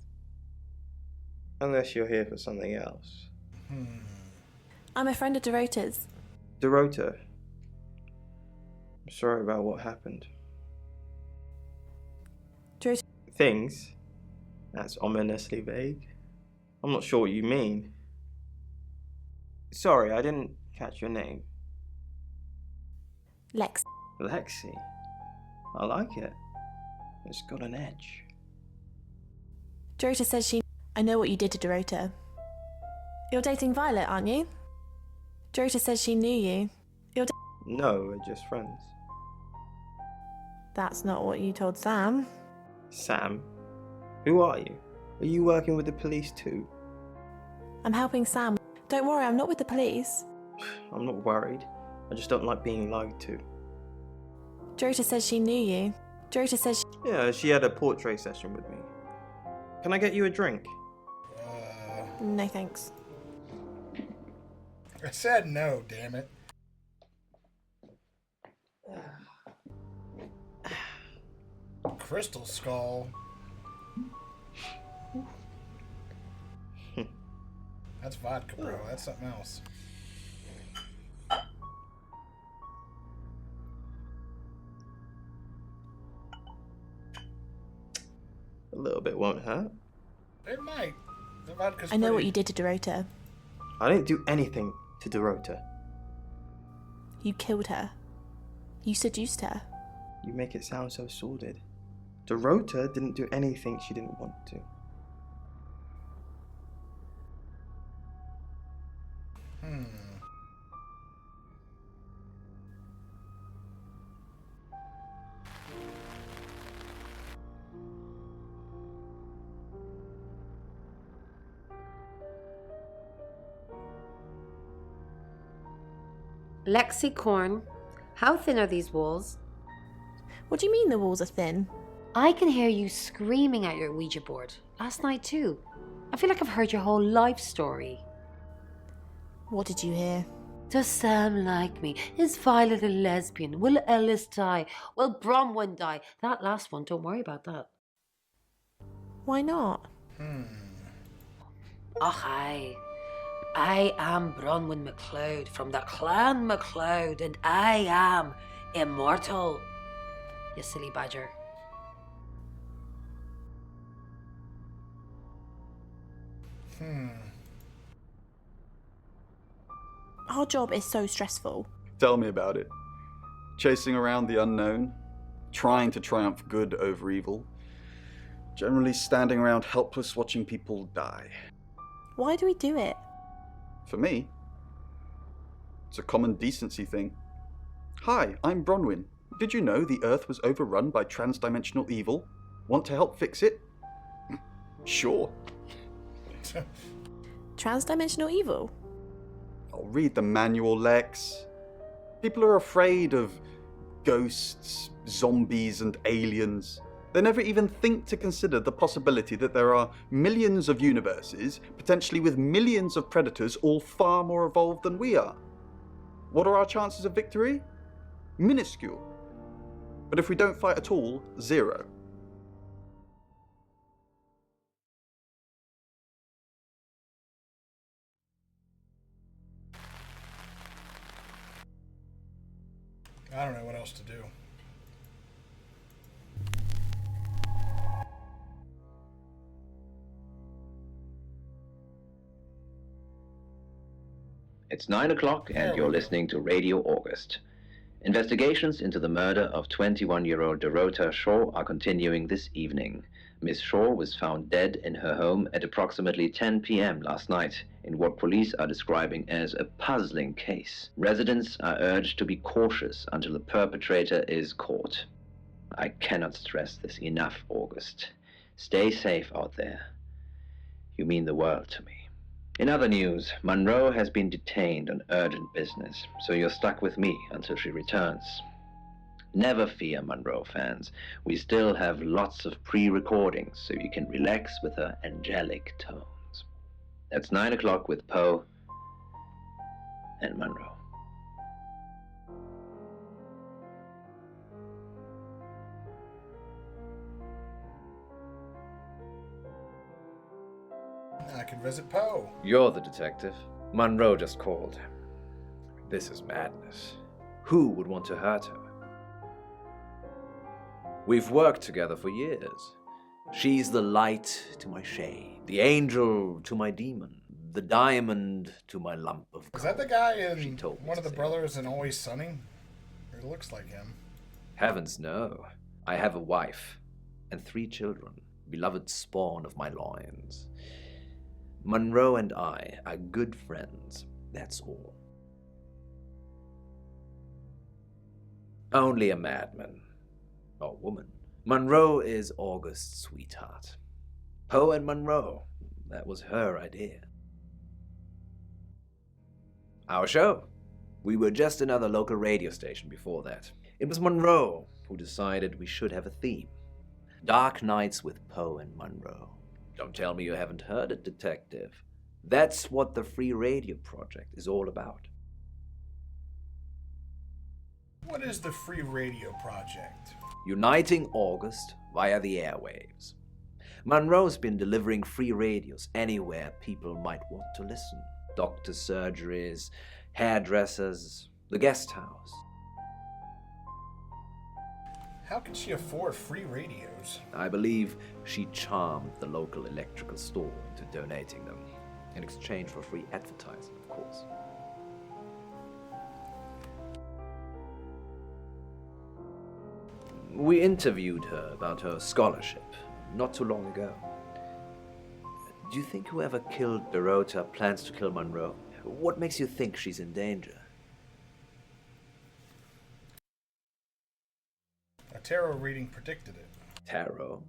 Unless you're here for something else. I'm a friend of Dorota's. Dorota. I'm sorry about what happened. Dorota. Things? That's ominously vague. I'm not sure what you mean. Sorry, I didn't catch your name. Lex. Lexi. I like it. It's got an edge. Dorota says she... I know what you did to Dorota. You're dating Violet, aren't you? Dorota says she knew you. No, we're just friends. That's not what you told Sam. Sam? Who are you? Are you working with the police too? I'm helping Sam. Don't worry, I'm not with the police. I'm not worried. I just don't like being lied to. Dorota says she knew you. Dorota says Yeah, she had a portrait session with me. Can I get you a drink? No thanks. I said no, damn it. Crystal Skull. That's vodka, bro. That's something else. A little bit won't hurt. It might. The vodka's I know what pretty- you did to Dorota. I didn't do anything to Dorota. You killed her. You seduced her. You make it sound so sordid. Dorota didn't do anything she didn't want to. Lexicorn, how thin are these walls? What do you mean the walls are thin? I can hear you screaming at your Ouija board. Last night too. I feel like I've heard your whole life story. What did you hear? Does Sam like me? Is Violet a lesbian? Will Ellis die? Will Bronwyn die? That last one, don't worry about that. Why not? I am Bronwyn MacLeod from the Clan MacLeod, and I am immortal. You silly badger. Our job is so stressful. Tell me about it. Chasing around the unknown, trying to triumph good over evil, generally standing around helpless watching people die. Why do we do it? For me, it's a common decency thing. Hi, I'm Bronwyn. Did you know the Earth was overrun by transdimensional evil? Want to help fix it? Sure. Transdimensional evil? I'll read the manual, Lex. People are afraid of ghosts, zombies, and aliens. They never even think to consider the possibility that there are millions of universes, potentially with millions of predators, all far more evolved than we are. What are our chances of victory? Minuscule. But if we don't fight at all, 0. I don't know what else to do. It's 9 o'clock and you're listening to Radio August. Investigations into the murder of 21-year-old Dorota Shaw are continuing this evening. Miss Shaw was found dead in her home at approximately 10 p.m. last night in what police are describing as a puzzling case. Residents are urged to be cautious until the perpetrator is caught. I cannot stress this enough, August. Stay safe out there. You mean the world to me. In other news, Monroe has been detained on urgent business, so you're stuck with me until she returns. Never fear, Monroe fans. We still have lots of pre-recordings, so you can relax with her angelic tones. That's 9 o'clock with Poe and Monroe. I can visit Poe. You're the detective. Monroe just called. This is madness. Who would want to hurt her? We've worked together for years. She's the light to my shade, the angel to my demon, the diamond to my lump of gold. Is that the guy in one of the brothers in Always Sunny? It looks like him. Heavens no. I have a wife. and 3 children, beloved spawn of my loins. Monroe and I are good friends, that's all. Only a madman. Or woman. Monroe is August's sweetheart. Poe and Monroe, that was her idea. Our show. We were just another local radio station before that. It was Monroe who decided we should have a theme. Dark Nights with Poe and Monroe. Don't tell me you haven't heard it, detective. That's what the Free Radio Project is all about. What is the Free Radio Project? Uniting August via the airwaves. Monroe's been delivering free radios anywhere people might want to listen. Doctors' surgeries, hairdressers, the guest house. How can she afford free radios? I believe she charmed the local electrical store into donating them, in exchange for free advertising, of course. We interviewed her about her scholarship not too long ago. Do you think whoever killed Dorota plans to kill Monroe? What makes you think she's in danger? A tarot reading predicted it. Tarot?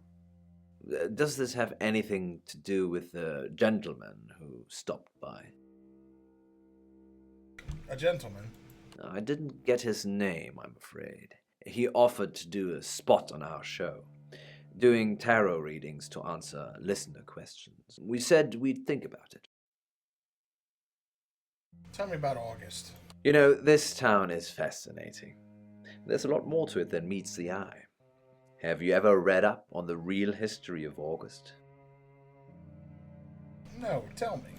Does this have anything to do with the gentleman who stopped by? A gentleman? I didn't get his name, I'm afraid. He offered to do a spot on our show, doing tarot readings to answer listener questions. We said we'd think about it. Tell me about August. You know, this town is fascinating. There's a lot more to it than meets the eye. Have you ever read up on the real history of August? No, tell me.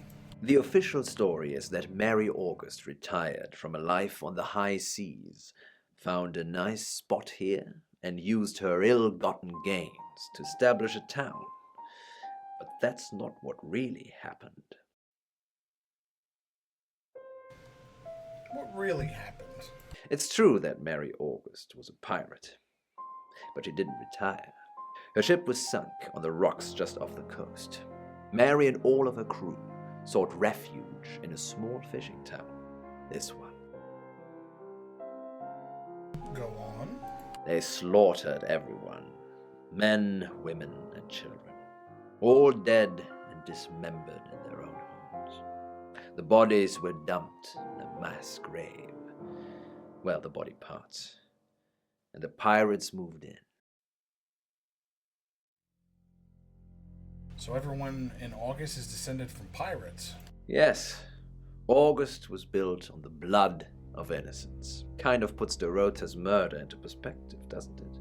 The official story is that Mary August retired from a life on the high seas, found a nice spot here, and used her ill-gotten gains to establish a town. But that's not what really happened. What really happened? It's true that Mary August was a pirate, but she didn't retire. Her ship was sunk on the rocks just off the coast. Mary and all of her crew sought refuge in a small fishing town, this one. Go on. They slaughtered everyone, men, women, and children, all dead and dismembered in their own homes. The bodies were dumped in a mass grave. Well, the body parts. And the pirates moved in. So everyone in August is descended from pirates? Yes, August was built on the blood of innocents. Kind of puts Dorota's murder into perspective, doesn't it?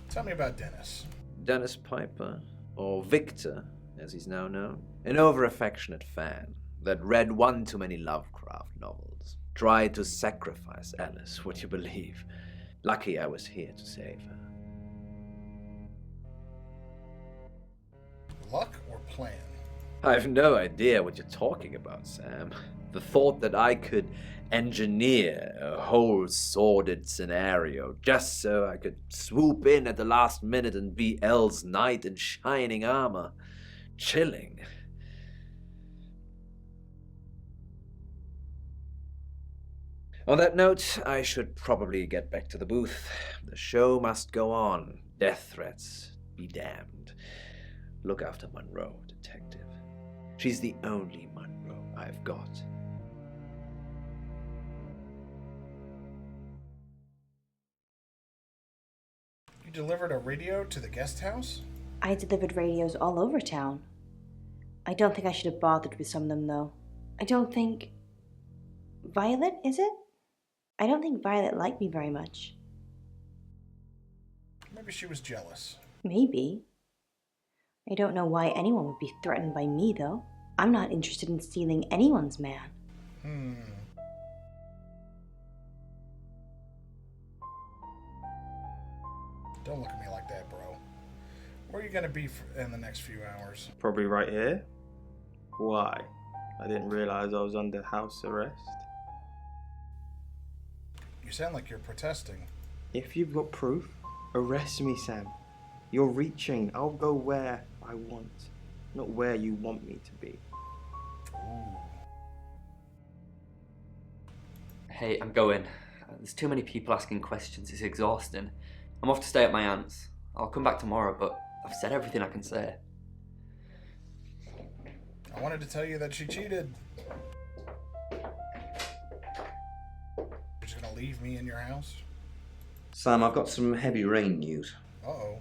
Tell me about Dennis. Dennis Piper, or Victor, as he's now known. An over-affectionate fan that read one too many Lovecraft novels. Tried to sacrifice Alice, would you believe? Lucky I was here to save her. Luck or plan? I've no idea what you're talking about, Sam. The thought that I could engineer a whole sordid scenario just so I could swoop in at the last minute and be Elle's knight in shining armor. Chilling. On that note, I should probably get back to the booth. The show must go on. Death threats be damned. Look after Monroe, detective. She's the only Monroe I've got. You delivered a radio to the guest house? I delivered radios all over town. I don't think I should have bothered with some of them, though. I don't think... Violet, is it? I don't think Violet liked me very much. Maybe she was jealous. Maybe. I don't know why anyone would be threatened by me, though. I'm not interested in stealing anyone's man. Don't look at me like that, bro. Where are you going to be in the next few hours? Probably right here. Why? I didn't realize I was under house arrest. You sound like you're protesting. If you've got proof, Arrest me, Sam. You're reaching. I'll go where I want, not where you want me to be. Hey, I'm going. There's too many people asking questions. It's exhausting. I'm off to stay at my aunt's. I'll come back tomorrow, but I've said everything I can say. I wanted to tell you that she cheated. You're just gonna leave me in your house? Sam, I've got some heavy rain news. Uh-oh.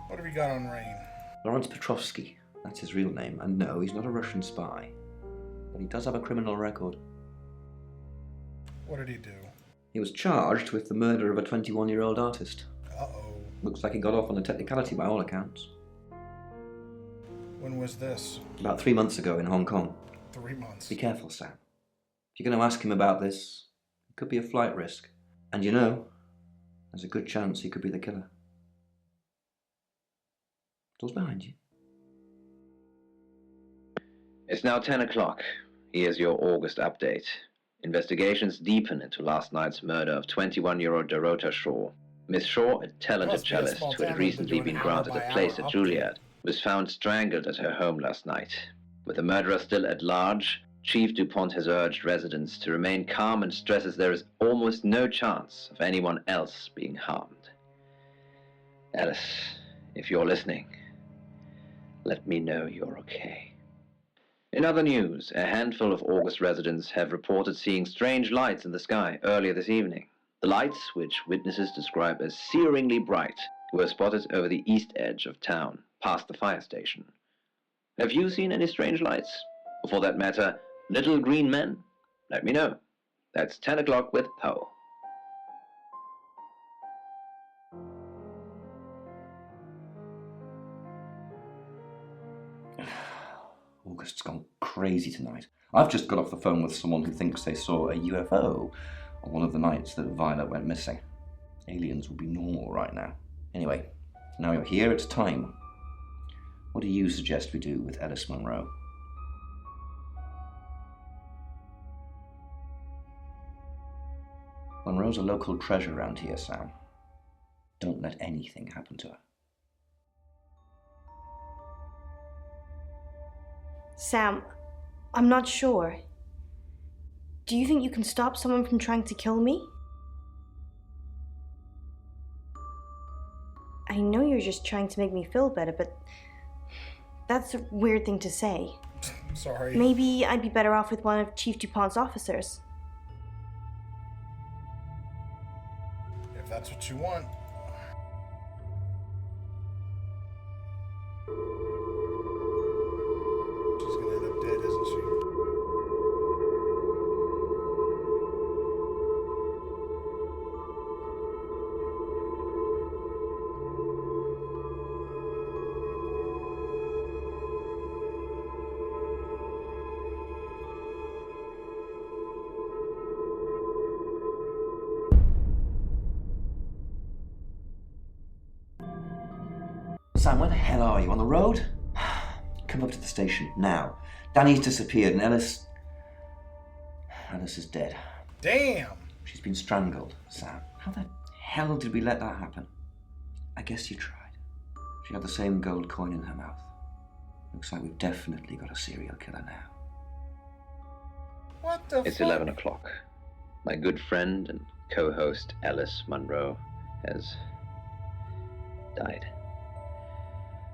What have you got on Rain? Lawrence Petrovsky, that's his real name, and no, he's not a Russian spy. But he does have a criminal record. What did he do? He was charged with the murder of a 21-year-old artist. Uh-oh. Looks like he got off on a technicality by all accounts. When was this? About 3 months ago in Hong Kong. 3 months. Be careful, Sam. If you're going to ask him about this, it could be a flight risk. And you know, there's a good chance he could be the killer. Door's behind you. It's now 10 o'clock. Here's your August update. Investigations deepen into last night's murder of 21-year-old Dorota Shaw. Miss Shaw, a talented cellist who had recently been granted a place at Juilliard, was found strangled at her home last night. With the murderer still at large, Chief DuPont has urged residents to remain calm and stresses there is almost no chance of anyone else being harmed. Alice, if you're listening, let me know you're okay. In other news, a handful of August residents have reported seeing strange lights in the sky earlier this evening. The lights, which witnesses describe as searingly bright, were spotted over the east edge of town, past the fire station. Have you seen any strange lights? Or for that matter, little green men? Let me know. That's 10 o'clock with Poe. August's gone crazy tonight. I've just got off the phone with someone who thinks they saw a UFO on one of the nights that Violet went missing. Aliens would be normal right now. Anyway, now you're here, it's time. What do you suggest we do with Ellis Monroe? Monroe's a local treasure around here, Sam. Don't let anything happen to her. Sam, I'm not sure. Do you think you can stop someone from trying to kill me? I know you're just trying to make me feel better, but that's a weird thing to say. Sorry. Maybe I'd be better off with one of Chief DuPont's officers. If that's what you want. She's gonna end up dead, isn't she? Sam, where the hell are you? On the road? Come up to the station, now. Danny's disappeared and Alice is dead. Damn! She's been strangled, Sam. How the hell did we let that happen? I guess you tried. She had the same gold coin in her mouth. Looks like we've definitely got a serial killer now. What the It's fuck? 11 o'clock. My good friend and co-host Alice Monroe has died.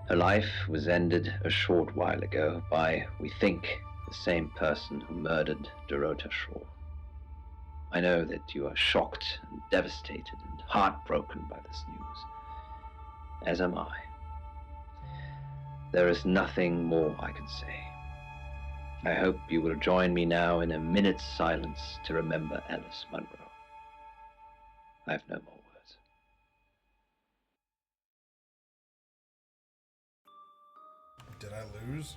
Her life was ended a short while ago by, we think, the same person who murdered Dorota Shaw. I know that you are shocked and devastated and heartbroken by this news, as am I. There is nothing more I can say. I hope you will join me now in a minute's silence to remember Alice Monroe. I have no more words. Did I lose?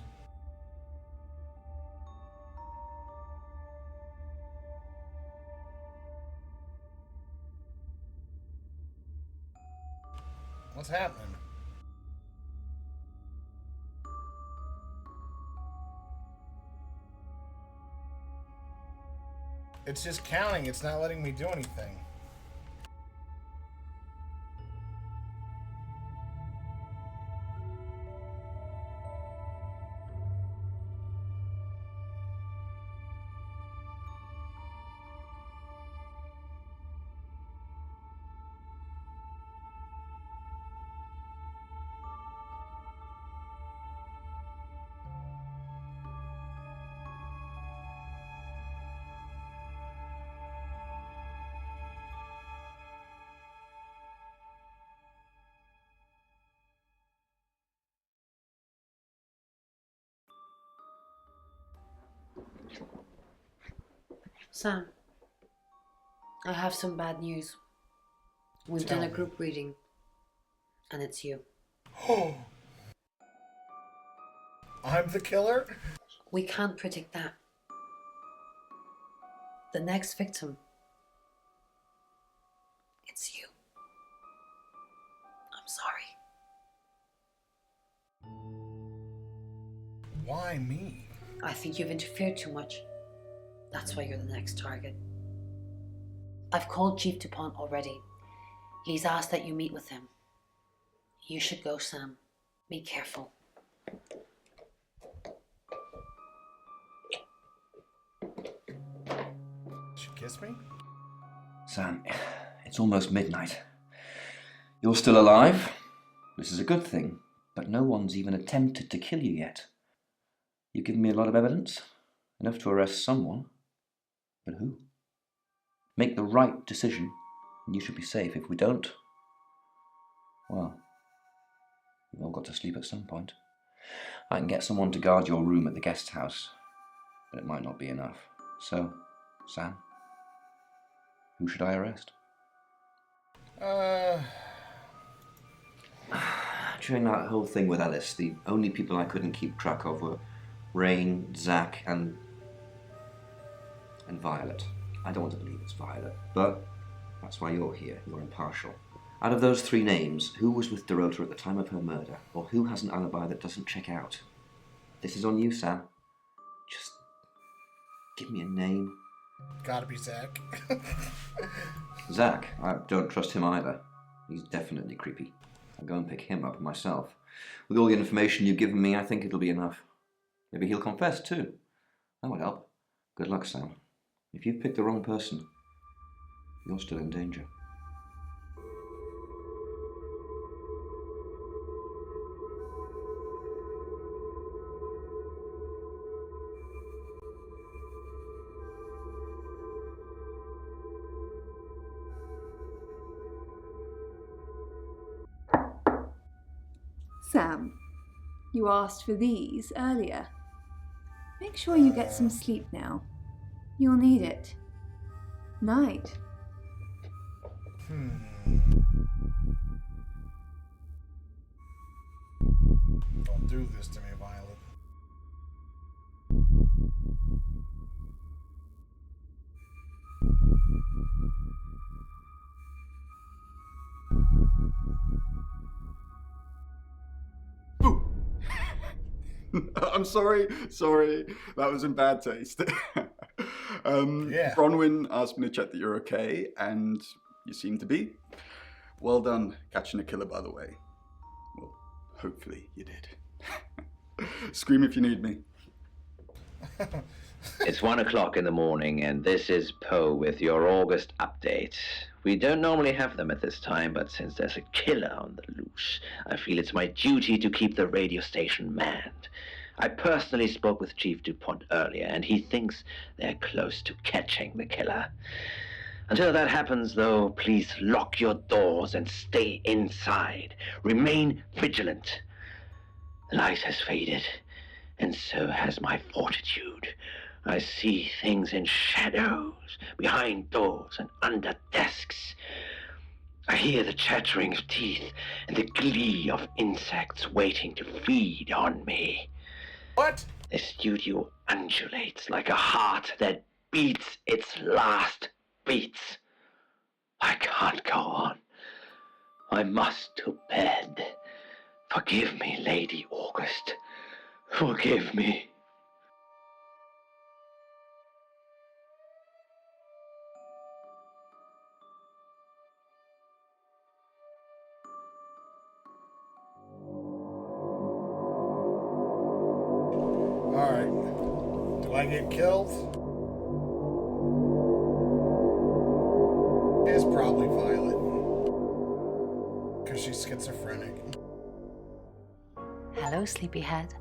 What's happening? It's just counting. It's not letting me do anything. Sam, I have some bad news. We've done a group reading, and it's you. Oh. I'm the killer? We can't predict that. The next victim, it's you. I'm sorry. Why me? I think you've interfered too much. That's why you're the next target. I've called Chief DuPont already. He's asked that you meet with him. You should go, Sam. Be careful. She kissed me? Sam, it's almost midnight. You're still alive. This is a good thing, but no one's even attempted to kill you yet. You've given me a lot of evidence, enough to arrest someone. But who? Make the right decision, and you should be safe. If we don't, well, we've all got to sleep at some point. I can get someone to guard your room at the guest house, but it might not be enough. So, Sam, who should I arrest? During that whole thing with Alice, the only people I couldn't keep track of were Rain, Zach, and Violet. I don't want to believe it's Violet, but that's why you're here. You're impartial. Out of those three names, who was with Dorota at the time of her murder, or who has an alibi that doesn't check out? This is on you, Sam. Just give me a name. Gotta be Zach. Zach, I don't trust him either. He's definitely creepy. I'll go and pick him up myself. With all the information you've given me, I think it'll be enough. Maybe he'll confess too. That would help. Good luck, Sam. If you've picked the wrong person, you're still in danger. Sam, you asked for these earlier. Make sure you get some sleep now. You'll need it. Night. Don't do this to me, Violet. I'm sorry. That was in bad taste. Yeah. Bronwyn asked me to check that you're okay, and you seem to be. Well done catching a killer, by the way. Well, hopefully you did. Scream if you need me. It's 1 o'clock in the morning, and this is Poe with your August update. We don't normally have them at this time, but since there's a killer on the loose, I feel it's my duty to keep the radio station manned. I personally spoke with Chief DuPont earlier, and he thinks they're close to catching the killer. Until that happens, though, please lock your doors and stay inside. Remain vigilant. The light has faded, and so has my fortitude. I see things in shadows, behind doors and under desks. I hear the chattering of teeth and the glee of insects waiting to feed on me. What? The studio undulates like a heart that beats its last beats. I can't go on. I must to bed. Forgive me, Lady August. Forgive me. Alright. Do I get killed? It's probably Violet. Because she's schizophrenic. Hello, sleepyhead.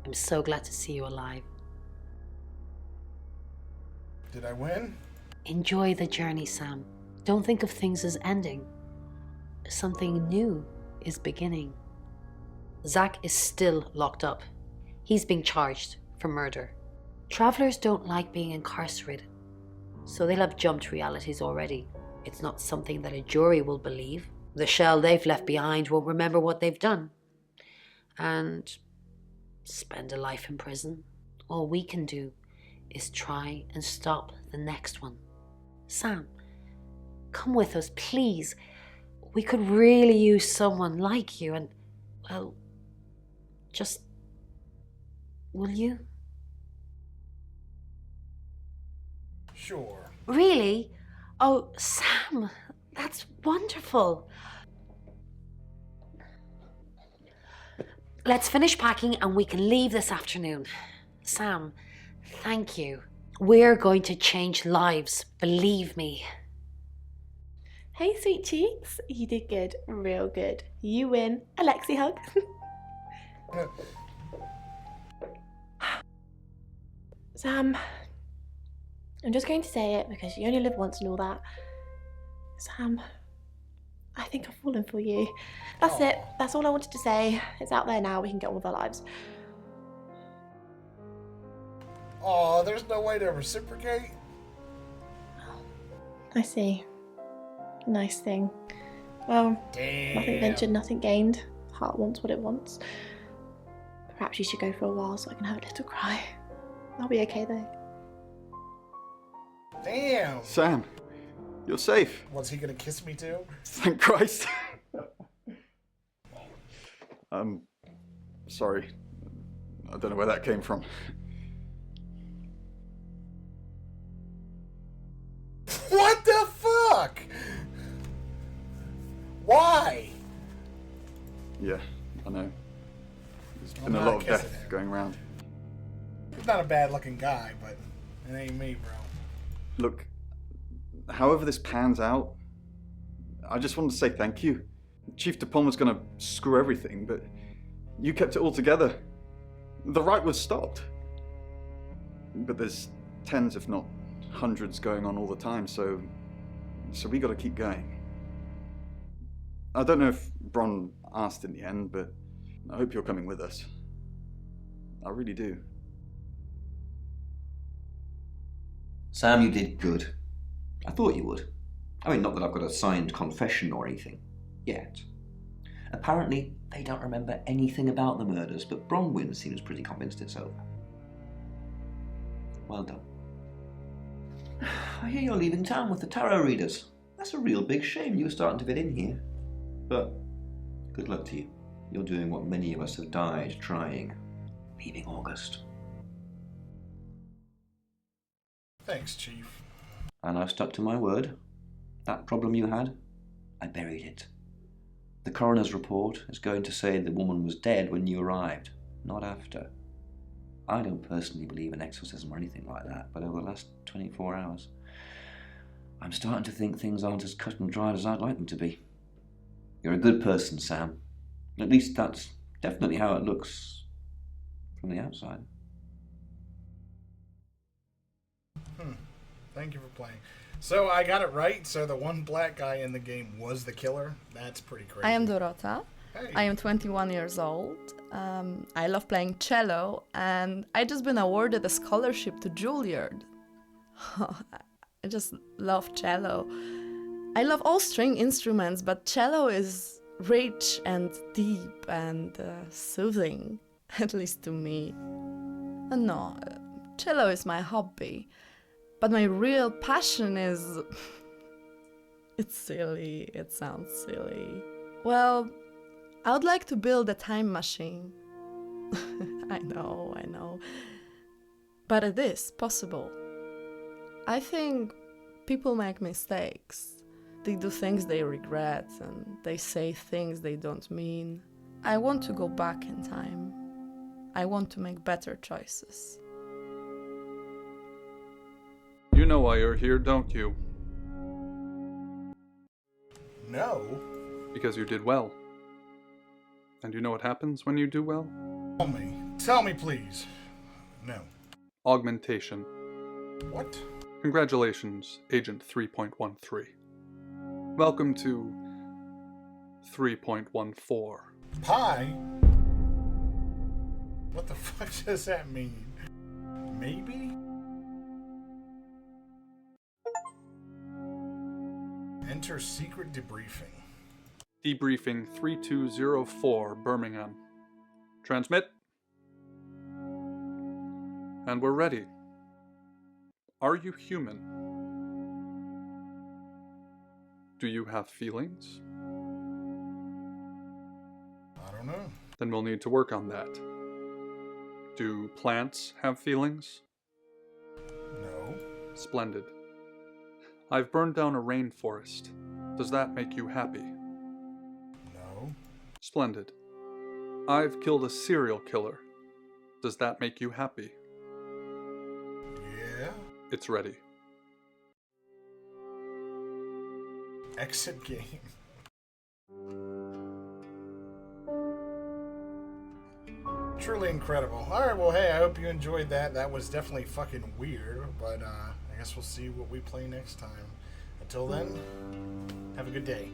I'm so glad to see you alive. Did I win? Enjoy the journey, Sam. Don't think of things as ending. Something new is beginning. Zach is still locked up. He's being charged for murder. Travelers don't like being incarcerated. So they'll have jumped realities already. It's not something that a jury will believe. The shell they've left behind won't remember what they've done. And spend a life in prison. All we can do is try and stop the next one. Sam, come with us, please. We could really use someone like you and, well, just... will you? Sure. Really? Oh, Sam, that's wonderful. Let's finish packing and we can leave this afternoon. Sam, thank you. We're going to change lives, believe me. Hey, sweet cheeks. You did good. Real good. You win. Alexi hug. Sam, I'm just going to say it because you only live once and all that. Sam, I think I've fallen for you. That's it. That's all I wanted to say. It's out there now. We can get on with our lives. Oh, there's no way to reciprocate? I see. Nice thing. Well, nothing ventured, nothing gained. Heart wants what it wants. Perhaps you should go for a while so I can have a little cry. I'll be okay though. Damn! Sam, you're safe. Was he gonna kiss me too? Thank Christ. Sorry. I don't know where that came from. What the fuck? Why? Yeah, I know. There's I'm been a not lot of kissing death him. going around. He's not a bad looking guy, but it ain't me, bro. Look, however this pans out, I just wanted to say thank you. Chief DePalm was going to screw everything, but you kept it all together. The riot was stopped. But there's tens, if not hundreds, going on all the time, so we got to keep going. I don't know if Bron asked in the end, but I hope you're coming with us. I really do. Sam, you did good. I thought you would. I mean, not that I've got a signed confession or anything. Yet. Apparently, they don't remember anything about the murders, but Bronwyn seems pretty convinced it's over. Well done. I hear you're leaving town with the tarot readers. That's a real big shame you were starting to fit in here. But good luck to you. You're doing what many of us have died trying. Leaving August. Thanks, Chief. And I've stuck to my word. That problem you had, I buried it. The coroner's report is going to say the woman was dead when you arrived, not after. I don't personally believe in exorcism or anything like that, but over the last 24 hours, I'm starting to think things aren't as cut and dried as I'd like them to be. You're a good person, Sam. At least that's definitely how it looks from the outside. Thank you for playing. So I got it right. So the one black guy in the game was the killer. That's pretty crazy. I am Dorota. Hey. I am 21 years old. I love playing cello, and I just been awarded a scholarship to Juilliard. I just love cello. I love all string instruments, but cello is rich and deep and soothing, at least to me. No, cello is my hobby. But my real passion is... It's silly, it sounds silly. Well, I would like to build a time machine. I know. But it is possible. I think people make mistakes. They do things they regret and they say things they don't mean. I want to go back in time. I want to make better choices. You know why you're here, don't you? No. Because you did well. And you know what happens when you do well? Tell me, please. No. Augmentation. What? Congratulations, Agent 3.13. Welcome to 3.14. Pie? What the fuck does that mean? Maybe? Enter secret debriefing. Debriefing 3204, Birmingham. Transmit. And we're ready. Are you human? Do you have feelings? I don't know. Then we'll need to work on that. Do plants have feelings? No. Splendid. I've burned down a rainforest. Does that make you happy? No. Splendid. I've killed a serial killer. Does that make you happy? Yeah. It's ready. Exit game. Truly incredible. Alright, well, hey, I hope you enjoyed that. That was definitely fucking weird, but I guess we'll see what we play next time. Until then, have a good day.